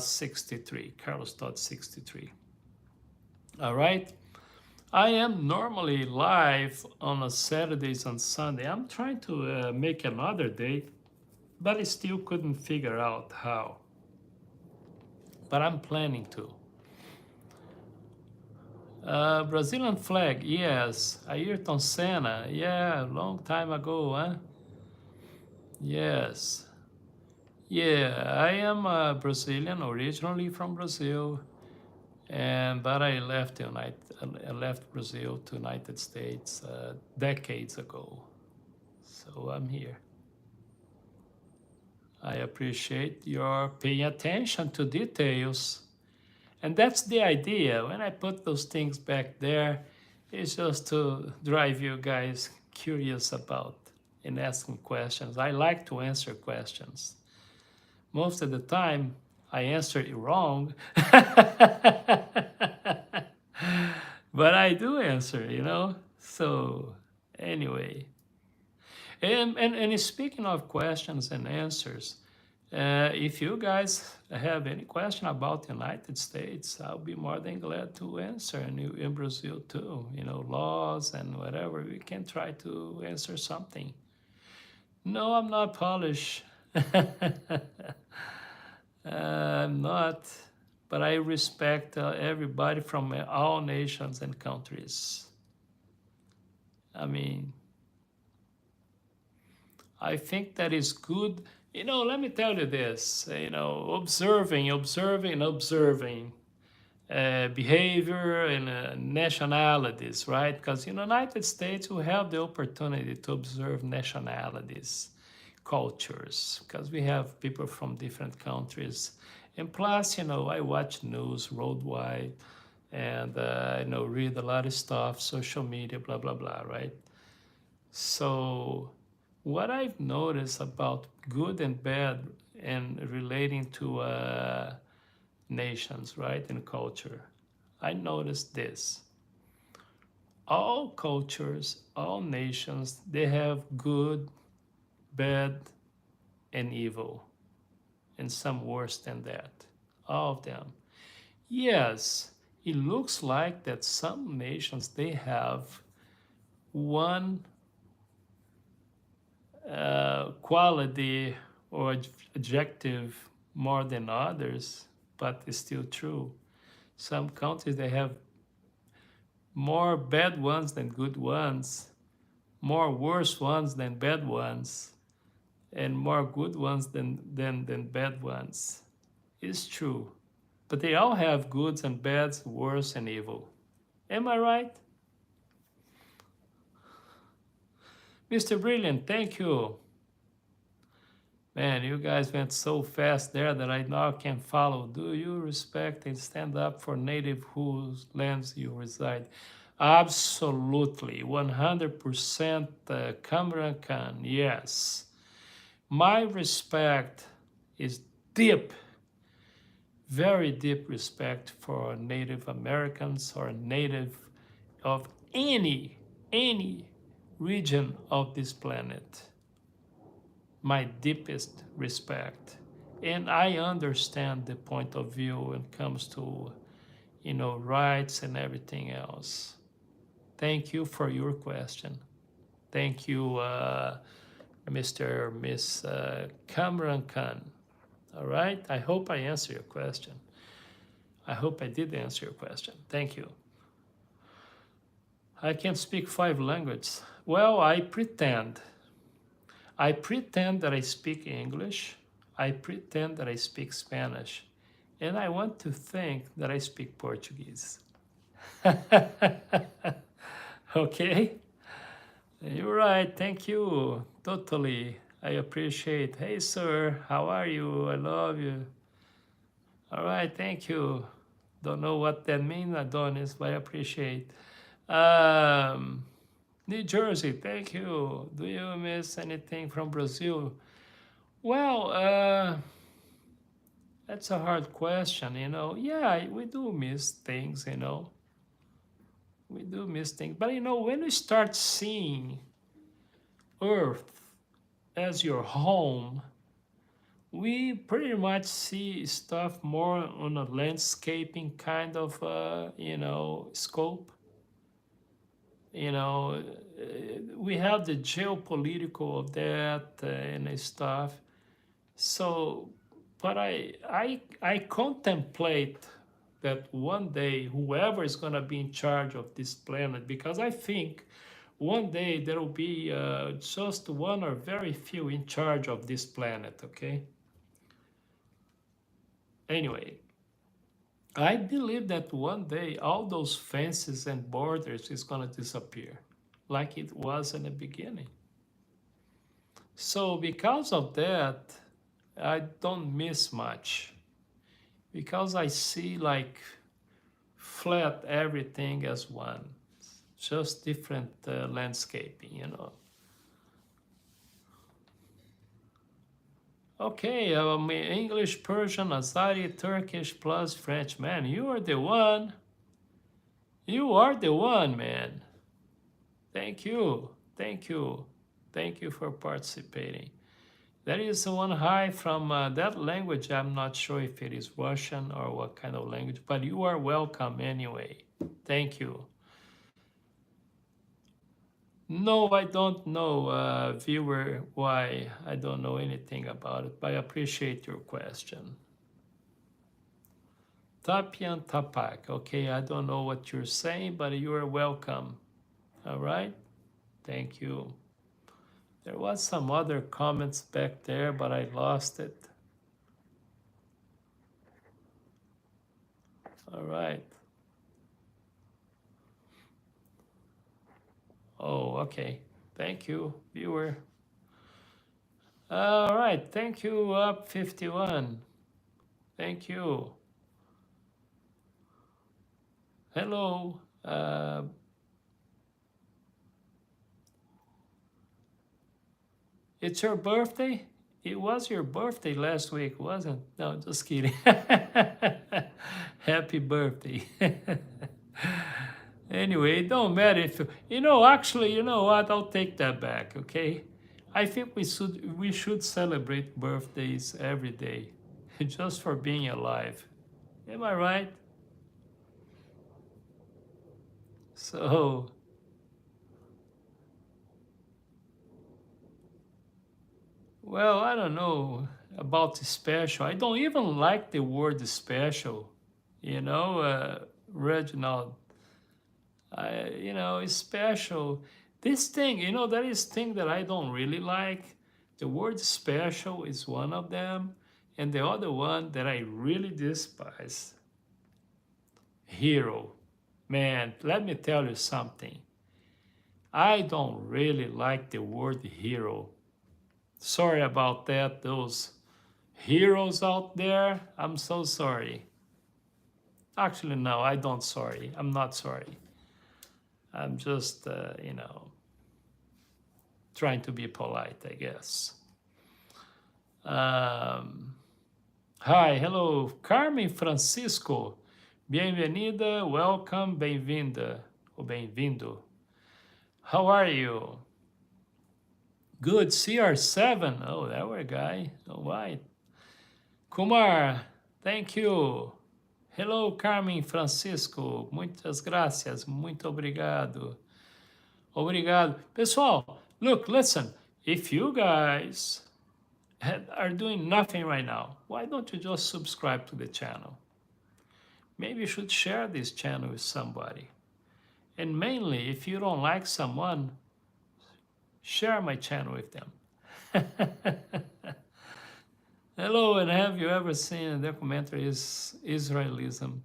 63, Carlos Todd 63. All right. I am normally live on a Saturdays and Sunday. I'm trying to make another day, but I still couldn't figure out how. But I'm planning to. Brazilian flag, yes. Ayrton Senna, yeah, long time ago, huh? Yes. Yeah, I am a Brazilian, originally from Brazil, but I left Brazil to United States decades ago. So I'm here. I appreciate your paying attention to details. And that's the idea. When I put those things back there, it's just to drive you guys curious about and asking questions. I like to answer questions. Most of the time, I answer it wrong, but I do answer. So, anyway. And speaking of questions and answers, if you guys have any question about the United States, I'll be more than glad to answer. And in Brazil too, laws and whatever, we can try to answer something. No, I'm not Polish. I'm not, but I respect everybody from all nations and countries. I mean, I think that is good. Let me tell you this, observing behavior and nationalities, right? Because in the United States, we have the opportunity to observe nationalities, cultures, because we have people from different countries. And plus, I watch news worldwide and, read a lot of stuff, social media, blah, blah, blah, right? So what I've noticed about good and bad and relating to nations, right, and culture, I noticed this. All cultures, all nations, they have good, bad, and evil, and some worse than that. All of them. Yes, it looks like that some nations, they have one quality or adjective more than others, but it's still true. Some countries, they have more bad ones than good ones, more worse ones than bad ones, and more good ones than bad ones. It's true. But they all have goods and bads, worse and evil. Am I right? Mr. Brilliant, thank you. Man, you guys went so fast there that I now can follow. Do you respect and stand up for native whose lands you reside? Absolutely, 100% Kamran Khan, yes. My respect is deep, very deep respect for Native Americans or native of any region of this planet. My deepest respect. And I understand the point of view when it comes to, rights and everything else. Thank you for your question. Thank you, Mr. Miss Kamran Khan. All right? I hope I answered your question. I hope I did answer your question. Thank you. I can speak 5 languages. Well, I pretend. I pretend that I speak English. I pretend that I speak Spanish. And I want to think that I speak Portuguese. Okay? You're right. Thank you. Totally. I appreciate. Hey, sir. How are you? I love you. All right, thank you. Don't know what that means, Adonis, but I appreciate. Um, New Jersey, thank you. Do you miss anything from Brazil? Well, that's a hard question, you know. Yeah, we do miss things, you know. We do miss things. But, you know, when you start seeing Earth as your home, we pretty much see stuff more on a landscaping kind of, you know, scope. You know, we have the geopolitical of that and stuff. So, but I contemplate that one day whoever is going to be in charge of this planet, because I think one day there will be just one or very few in charge of this planet. Okay. Anyway, I believe that one day all those fences and borders is going to disappear, like it was in the beginning. So because of that, I don't miss much because I see like flat everything as one, just different landscaping, you know. Okay, English, Persian, Azari, Turkish plus French. Man, you are the one. You are the one, man. Thank you. Thank you. Thank you for participating. There is one hi from that language. I'm not sure if it is Russian or what kind of language, but you are welcome anyway. Thank you. No, I don't know, viewer, why. I don't know anything about it, but I appreciate your question. Tapian Tapak. Okay, I don't know what you're saying, but you are welcome. All right? Thank you. There was some other comments back there, but I lost it. All right. Oh, okay. Thank you, viewer. All right. Thank you, Up 51. Thank you. Hello. It's your birthday? It was your birthday last week, wasn't it? No, just kidding. Happy birthday. Anyway, it don't matter if you know, actually, you know what? I'll take that back, okay? I think we should celebrate birthdays every day just for being alive. Am I right? So, well, I don't know about the special. I don't even like the word special, you know, Reginald. You know, it's special. This thing, you know, there is thing that I don't really like. The word special is one of them, and the other one that I really despise, hero. Man, let me tell you something. I don't really like the word hero. Sorry about that, those heroes out there. I'm so sorry. Actually, no, I don't sorry. I'm not sorry. I'm just, you know, trying to be polite, I guess. Hi, hello, Carmen Francisco. Bem-vinda, welcome, bem-vinda, ou bem-vindo. How are you? Good, CR7. Oh, that were a guy. All right. Kumar, thank you. Hello, Carmen Francisco. Muitas gracias. Muito obrigado. Obrigado. Pessoal, look, listen. If you guys are doing nothing right now, why don't you just subscribe to the channel? Maybe you should share this channel with somebody. And mainly, if you don't like someone, share my channel with them. Hello, and have you ever seen a documentary Israelism?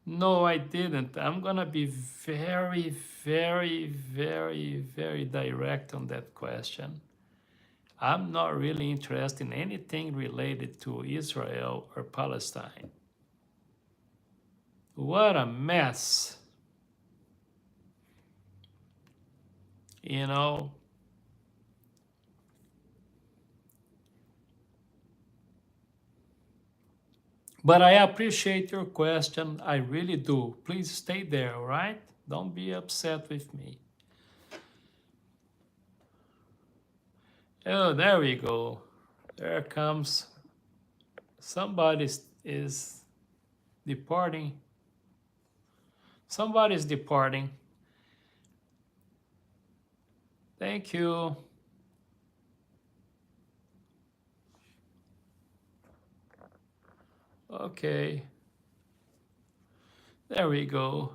No, I didn't. I'm gonna be very, very, very, very direct on that question. I'm not really interested in anything related to Israel or Palestine. What a mess, you know. But I appreciate your question. I really do. Please stay there, all right? Don't be upset with me. Oh, there we go. There comes somebody is departing. Somebody's departing. Thank you. Okay. There we go.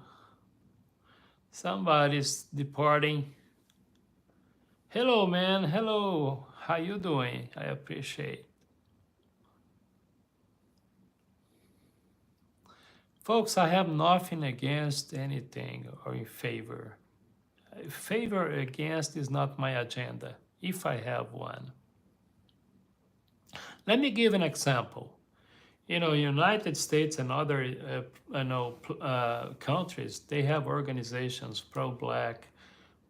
Somebody's departing. Hello, man. Hello. How you doing? I appreciate. Folks, I have nothing against anything or in favor. Favor against is not my agenda, if I have one. Let me give an example. United States and other countries, they have organizations pro-black,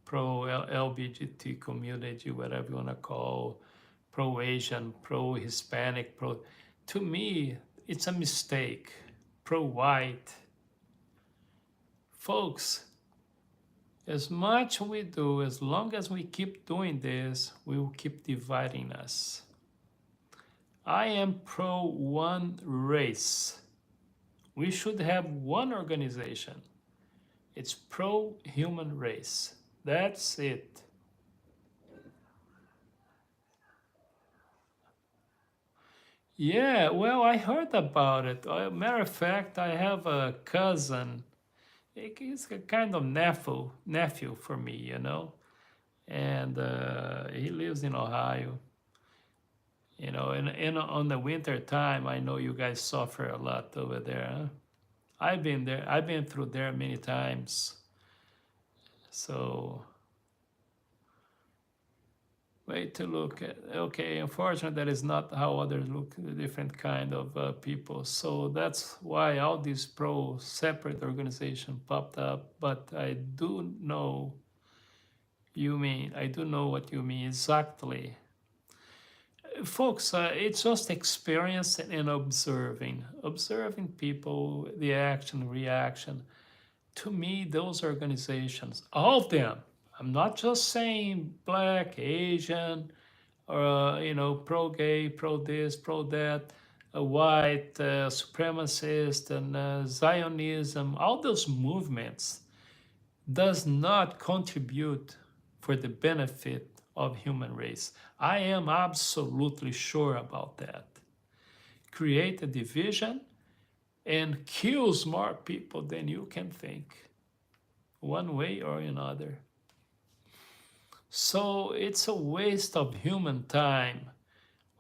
pro-LGBT community, whatever you want to call, pro-Asian, pro-Hispanic, pro. To me, it's a mistake. Pro-white, folks. As much we do, as long as we keep doing this, we will keep dividing us. I am pro one race. We should have one organization. It's pro human race. That's it. Yeah, well, I heard about it. Matter of fact, I have a cousin. He's a kind of nephew for me, and he lives in Ohio. And on the winter time, I know you guys suffer a lot over there. Huh? I've been there. I've been through there many times. So, way to look at. Okay, unfortunately, that is not how others look. Different kind of people. So that's why all these pro separate organization popped up. But I do know you mean. I do know what you mean exactly. Folks, it's just experience and observing people, the action, reaction. To me, those organizations, all of them, I'm not just saying black, Asian, or pro-gay, pro-this, pro-that, white, supremacist, and Zionism. All those movements does not contribute for the benefit of human race. I am absolutely sure about that. Create a division and kills more people than you can think, one way or another. So it's a waste of human time,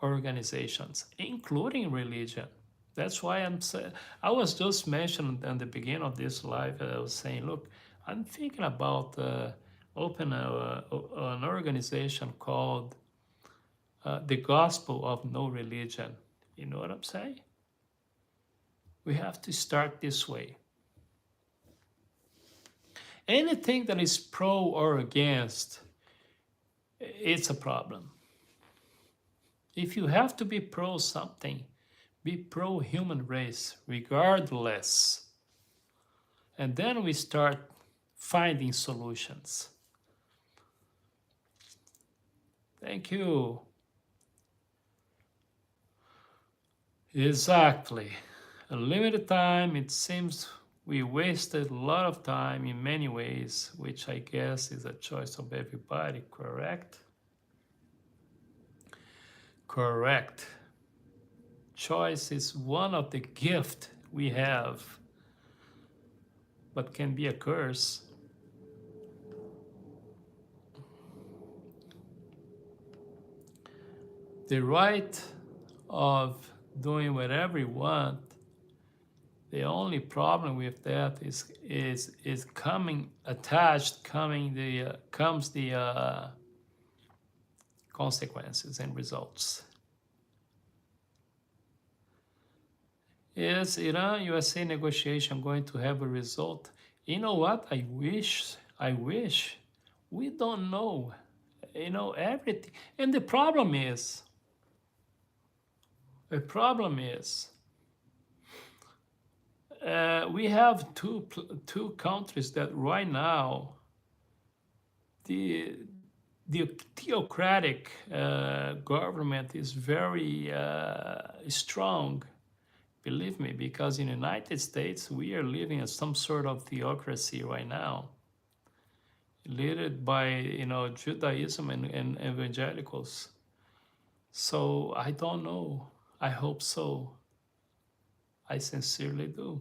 organizations, including religion. That's why I was just mentioning at the beginning of this live, I was saying, look, I'm thinking about open an organization called the Gospel of No Religion. You know what I'm saying? We have to start this way. Anything that is pro or against, it's a problem. If you have to be pro something, be pro human race, regardless. And then we start finding solutions. Thank you. Exactly. A limited time, it seems we wasted a lot of time in many ways, which I guess is a choice of everybody, correct? Correct. Choice is one of the gifts we have, but can be a curse. The right of doing whatever you want, the only problem with that is coming attached, comes the consequences and results. Is Iran-USA negotiation going to have a result? You know what? I wish. We don't know. Everything. And the problem is, we have two countries that right now the the theocratic government is very strong. Believe me, because in the United States we are living in some sort of theocracy right now, led by Judaism and evangelicals. So I don't know. I hope so. I sincerely do.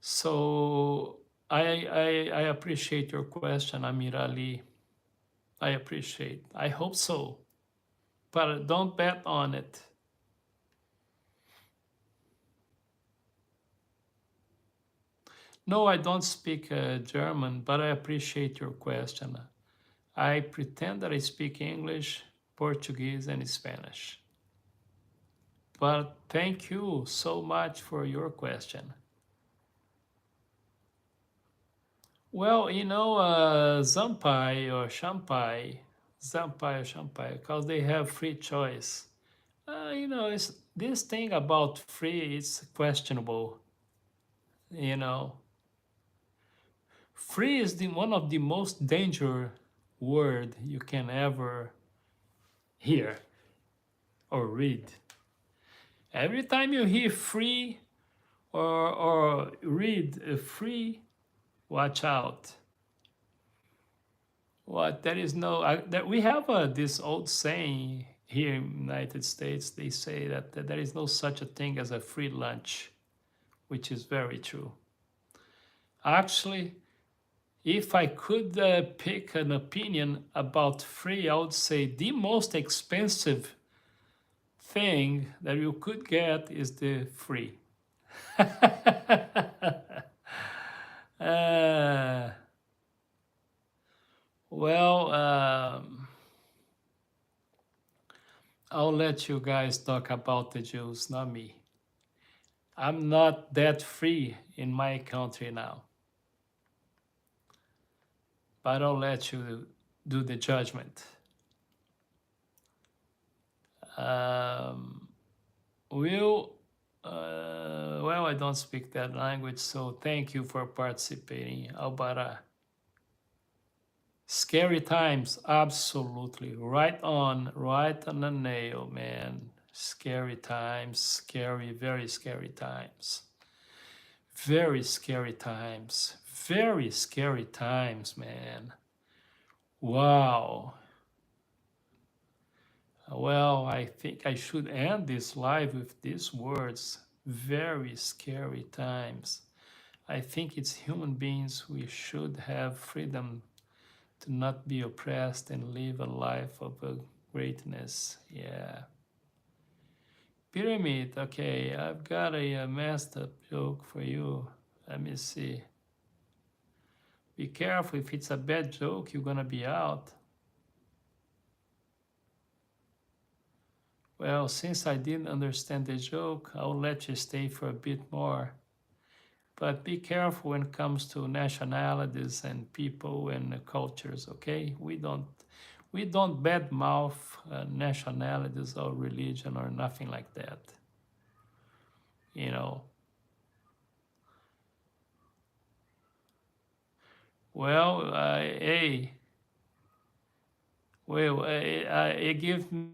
So I appreciate your question, Amir Ali. I appreciate. I hope so, but don't bet on it. No, I don't speak German, but I appreciate your question. I pretend that I speak English, Portuguese, and Spanish. But thank you so much for your question. Well, Zampai or Shampai, because they have free choice. It's this thing about free is questionable. You know, free is one of the most dangerous word you can ever hear or read. Every time you hear free or read free, watch out. What there is no that we have this old saying here in the United States. They say that there is no such a thing as a free lunch, which is very true. Actually, if I could pick an opinion about free, I would say the most expensive thing that you could get is the free. uh, well, I'll let you guys talk about the Jews, not me. I'm not that free in my country now, but I'll let you do the judgment. Um, Will, well, I don't speak that language, so thank you for participating, Albara. Scary times, absolutely. Right on the nail, man. Scary times, very scary times. Very scary times. Very scary times, man. Wow. Well, I think I should end this live with these words. Very scary times. I think it's human beings we should have freedom to not be oppressed and live a life of greatness. Yeah. Pyramid, okay, I've got a messed up joke for you. Let me see. Be careful, if it's a bad joke, you're gonna be out. Well, since I didn't understand the joke, I'll let you stay for a bit more. But be careful when it comes to nationalities and people and cultures, okay? We don't badmouth nationalities or religion or nothing like that. You know. Well, hey, well, it gives me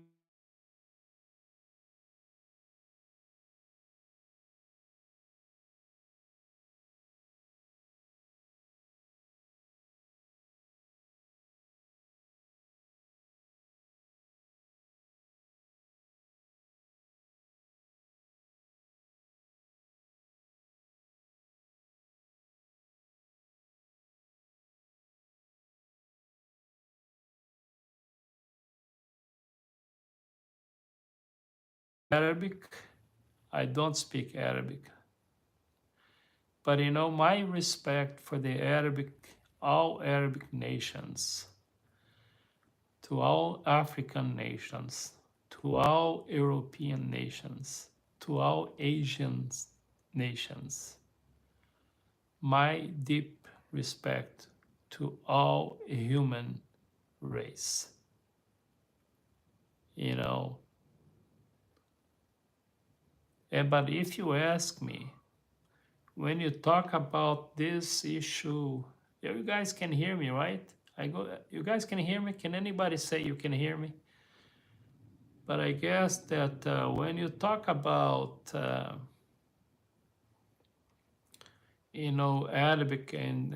Arabic. I don't speak Arabic. But my respect for the Arabic all Arabic nations, to all African nations, to all European nations, to all Asian nations. My deep respect to all human race. You know, but if you ask me, when you talk about this issue, you guys can hear me, right? You guys can hear me? Can anybody say you can hear me? But I guess that when you talk about, Arabic and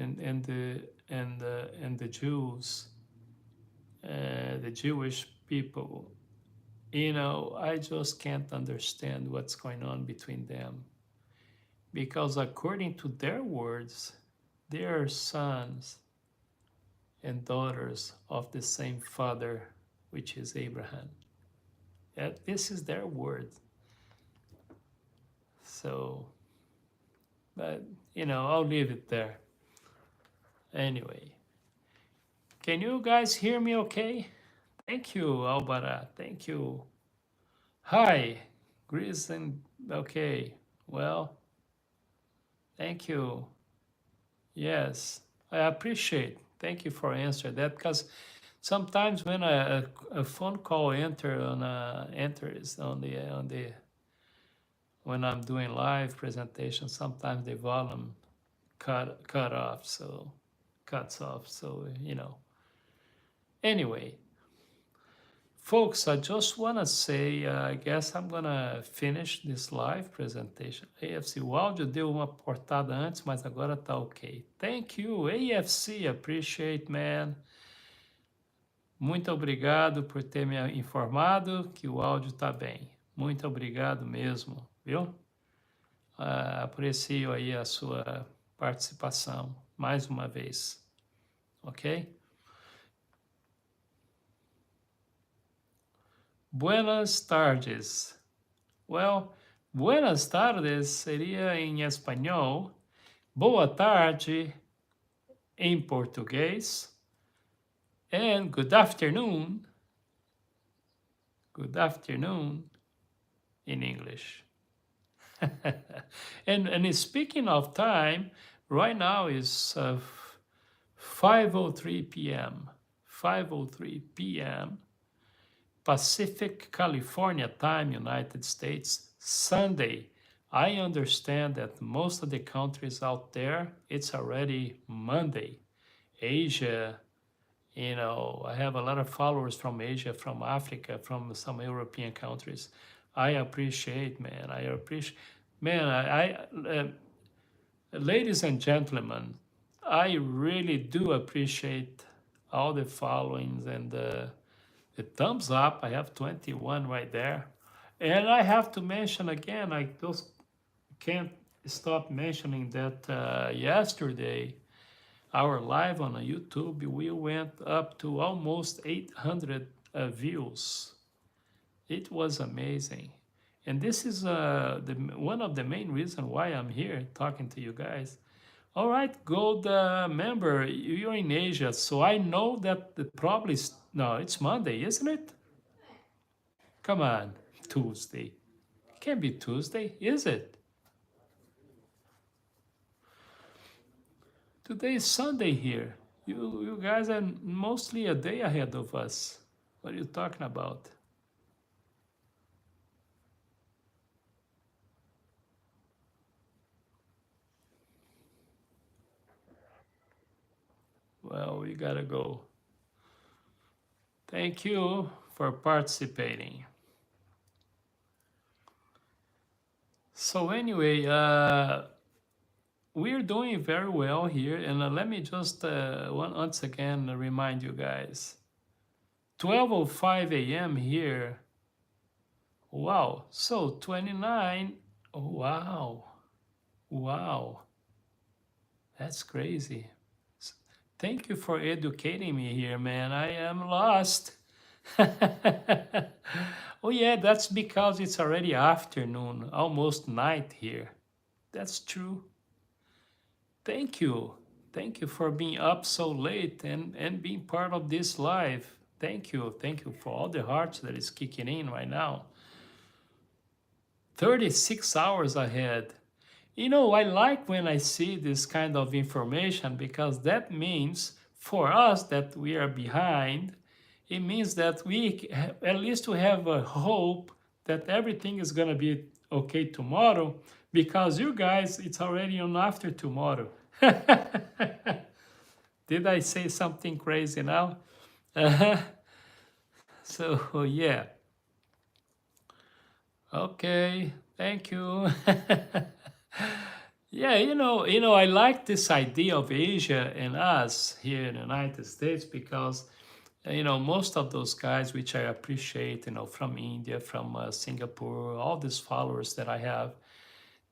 the Jews, the Jewish people, I just can't understand what's going on between them. Because according to their words, they are sons and daughters of the same father, which is Abraham. This is their word. So, but, I'll leave it there. Anyway, can you guys hear me okay? Thank you, Albara. Thank you. Hi, Gris and okay. Well, thank you. Yes, I appreciate. Thank you for answering that because sometimes when a phone call enters on the when I'm doing live presentation, sometimes the volume cuts off. So Anyway, folks, I just want to say, I guess I'm gonna finish this live presentation. AFC, o áudio deu uma portada antes, mas agora tá ok. Thank you, AFC, appreciate, man. Muito obrigado por ter me informado que o áudio tá bem. Muito obrigado mesmo, viu? Aprecio aí a sua participação mais uma vez, ok? Buenas tardes. Well, buenas tardes seria em espanhol, boa tarde em português, and good afternoon in English. and speaking of time, right now is 5:03 p.m. 5:03 p.m. Pacific California time, United States, Sunday. I understand that most of the countries out there, it's already Monday. Asia, I have a lot of followers from Asia, from Africa, from some European countries. I appreciate, man. Ladies and gentlemen, I really do appreciate all the followings and the thumbs up. I have 21 right there. And I have to mention again, I just can't stop mentioning that yesterday, our live on YouTube, we went up to almost 800 views. It was amazing. And this is one of the main reasons why I'm here talking to you guys. All right, gold member, you're in Asia, so I know that it's Monday, isn't it? Come on, Tuesday. It can't be Tuesday, is it? Today is Sunday here. You guys are mostly a day ahead of us. What are you talking about? Well, we gotta go. Thank you for participating. So anyway, we're doing very well here, and let me just once again remind you guys. 12:05 a.m. here. Wow, so 29. Wow, that's crazy. Thank you for educating me here, man. I am lost. Oh yeah, that's because it's already afternoon, almost night here. That's true. Thank you. Thank you for being up so late and being part of this live. Thank you. Thank you for all the hearts that is kicking in right now. 36 hours ahead. You know, I like when I see this kind of information because that means for us that we are behind, it means that at least we have a hope that everything is going to be okay tomorrow because you guys, it's already on after tomorrow. Did I say something crazy now? So, yeah. Okay, thank you. Yeah, I like this idea of Asia and us here in the United States because, most of those guys, which I appreciate, from India, from Singapore, all these followers that I have,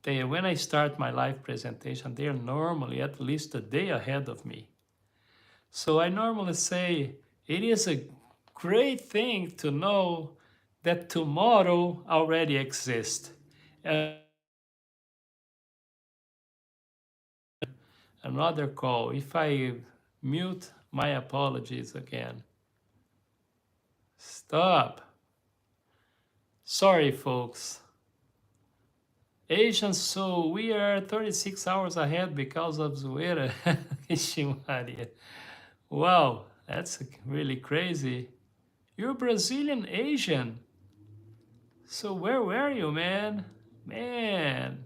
when I start my live presentation, they are normally at least a day ahead of me. So I normally say it is a great thing to know that tomorrow already exists. Another call. If I mute, my apologies again. Stop. Sorry, folks. Asians, so we are 36 hours ahead because of Zoeira. Ixi Maria. Wow, that's really crazy. You're Brazilian Asian. So where were you, man? Man,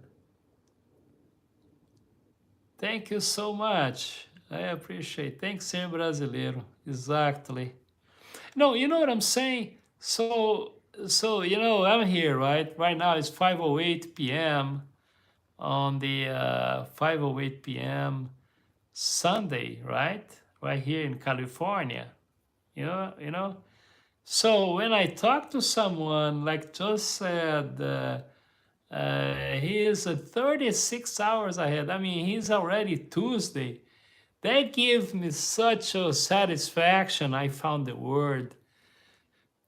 thank you so much. I appreciate. Thanks, ser brasileiro. Exactly. No, you know what I'm saying? So I'm here, right? Right now it's 5:08 p.m. on the 5:08 p.m. Sunday, right? Right here in California. You know. So when I talk to someone, like just said, he is 36 hours ahead. I mean, he's already Tuesday. That gives me such a satisfaction. I found the word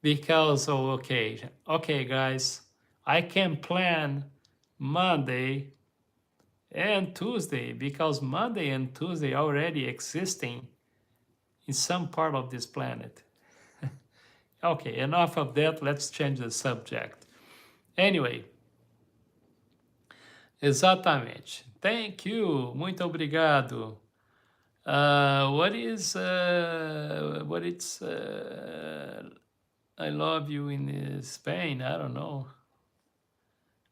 because, okay, guys, I can plan Monday and Tuesday because Monday and Tuesday are already existing in some part of this planet. Okay, enough of that. Let's change the subject. Anyway, exatamente. Thank you. Muito obrigado. What it's I love you in Spain? I don't know.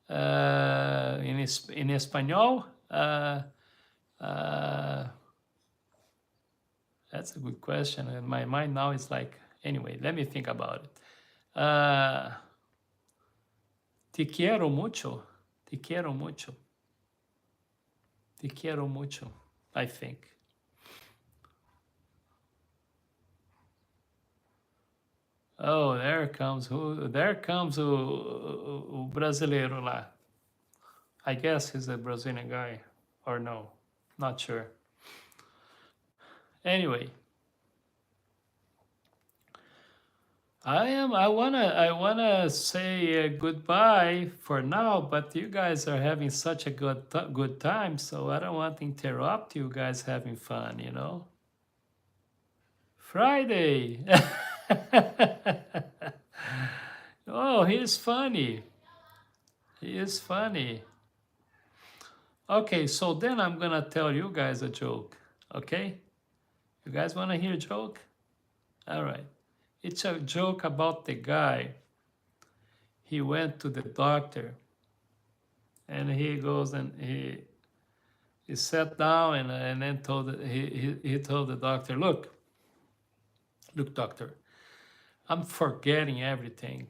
In español? That's a good question. And my mind now is like, anyway, let me think about it. Te quiero mucho. Te quiero mucho. Te quiero mucho, I think. Oh, there comes o brasileiro lá. I guess he's a Brazilian guy, or no, not sure. Anyway, I wanna say goodbye for now, but you guys are having such a good time, so I don't want to interrupt you guys having fun. Friday. Oh, he's funny. He is funny. Okay, so then I'm gonna tell you guys a joke. Okay? You guys wanna hear a joke? All right. It's a joke about the guy. He went to the doctor and he goes and he sat down and then he told the doctor, look, doctor, I'm forgetting everything.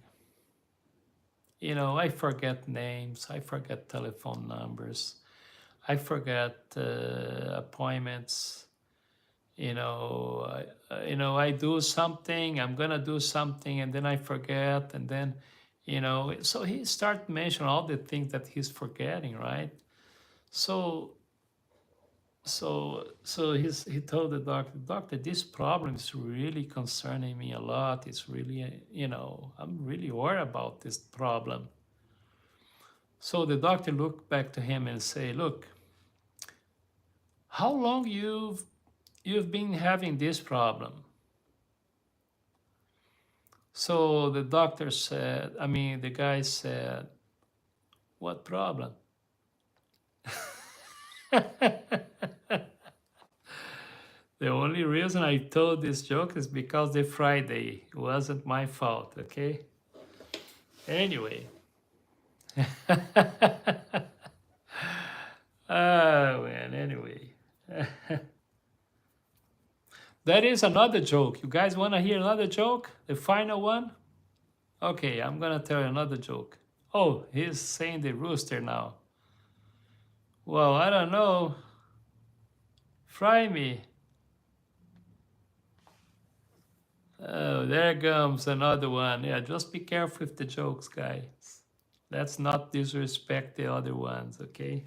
I forget names, I forget telephone numbers, I forget appointments. I do something, I'm gonna do something, and then I forget, and then, so he start mentioning all the things that he's forgetting, right? So, he told the doctor, this problem is really concerning me a lot. It's really, I'm really worried about this problem. So the doctor looked back to him and say, look, how long you've been having this problem? So the doctor said, I mean, the guy said, what problem? The only reason I told this joke is because the Friday wasn't my fault, okay? Anyway. Oh, man, anyway. That is another joke. You guys want to hear another joke? The final one? Okay, I'm going to tell you another joke. Oh, he's saying the rooster now. Well, I don't know. Fry me. Oh, there comes another one. Yeah, just be careful with the jokes, guys. Let's not disrespect the other ones, okay?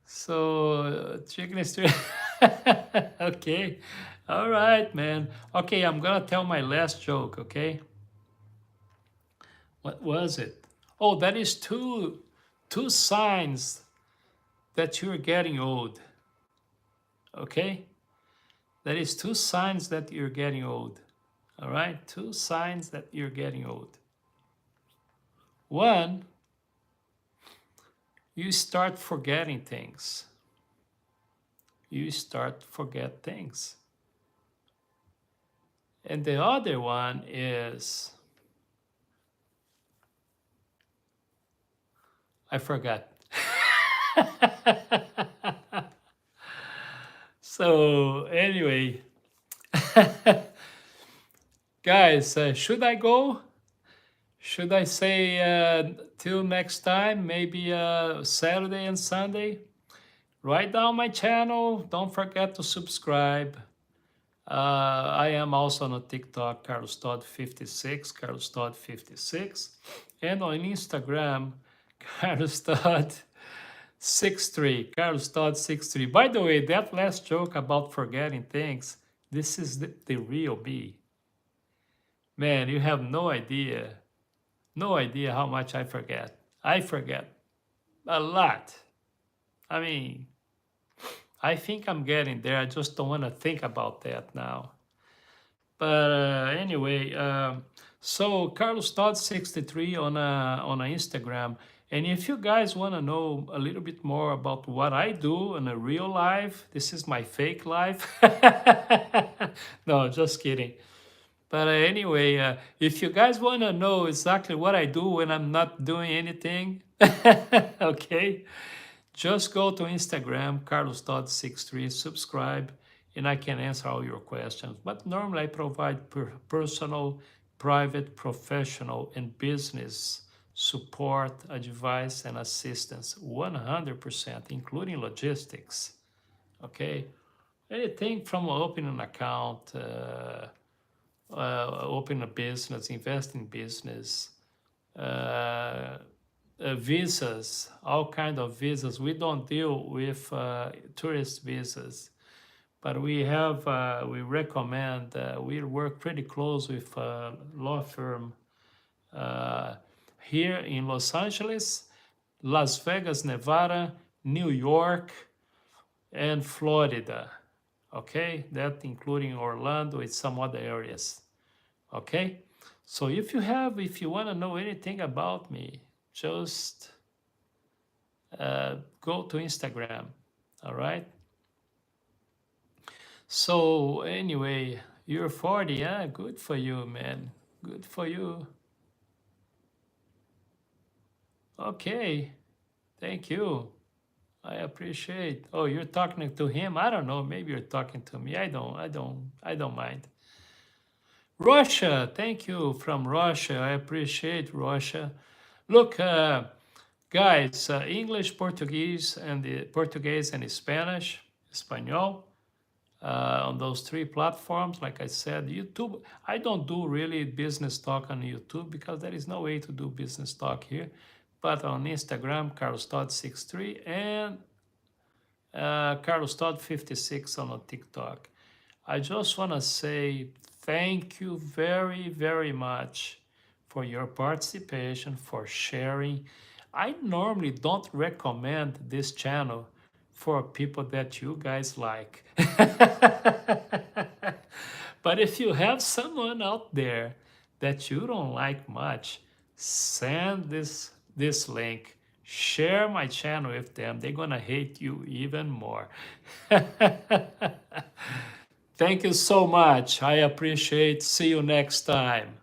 So, chicken is okay. All right, man. Okay, I'm gonna tell my last joke, okay? What was it? Oh, that is two signs that you're getting old. Okay? That is two signs that you're getting old. All right? Two signs that you're getting old. One, you start forgetting things. You start forget things. And the other one is I forgot. So anyway, guys, should I go? Should I say till next time, maybe Saturday and Sunday? Write down my channel. Don't forget to subscribe. I am also on TikTok, CarlosTodd56, CarlosTodd56, and on Instagram, CarlosTodd63, CarlosTodd63. By the way, that last joke about forgetting things, this is the real me. Man, you have no idea how much I forget. I forget a lot. I mean, I think I'm getting there. I just don't want to think about that now. But anyway, so Carlos Todd 63 on Instagram. And if you guys want to know a little bit more about what I do in a real life, this is my fake life. No, just kidding. But anyway, if you guys want to know exactly what I do when I'm not doing anything, okay, just go to Instagram, CarlosTodd63, subscribe, and I can answer all your questions. But normally I provide personal, private, professional, and business support, advice, and assistance 100%, including logistics. Okay? Anything from opening an account, open a business, invest in business, visas, all kind of visas. We don't deal with tourist visas, but we have, we recommend, we work pretty close with a law firm here in Los Angeles, Las Vegas, Nevada, New York, and Florida. Okay, that including Orlando and some other areas. Okay, so if you want to know anything about me, just go to Instagram. All right. So anyway, you're 40, yeah? Good for you, man. Good for you. Okay, thank you. I appreciate. Oh, you're talking to him? I don't know. Maybe you're talking to me. I don't mind. Russia, thank you from Russia. I appreciate Russia. Look, guys, English, Portuguese, and Spanish, Espanol, on those three platforms. Like I said, YouTube. I don't do really business talk on YouTube because there is no way to do business talk here. But on Instagram, CarlosTodd63 and CarlosTodd56 on TikTok. I just want to say thank you very, very much for your participation, for sharing. I normally don't recommend this channel for people that you guys like. But if you have someone out there that you don't like much, send this link. Share my channel with them. They're gonna hate you even more. Thank you so much. I appreciate. See you next time.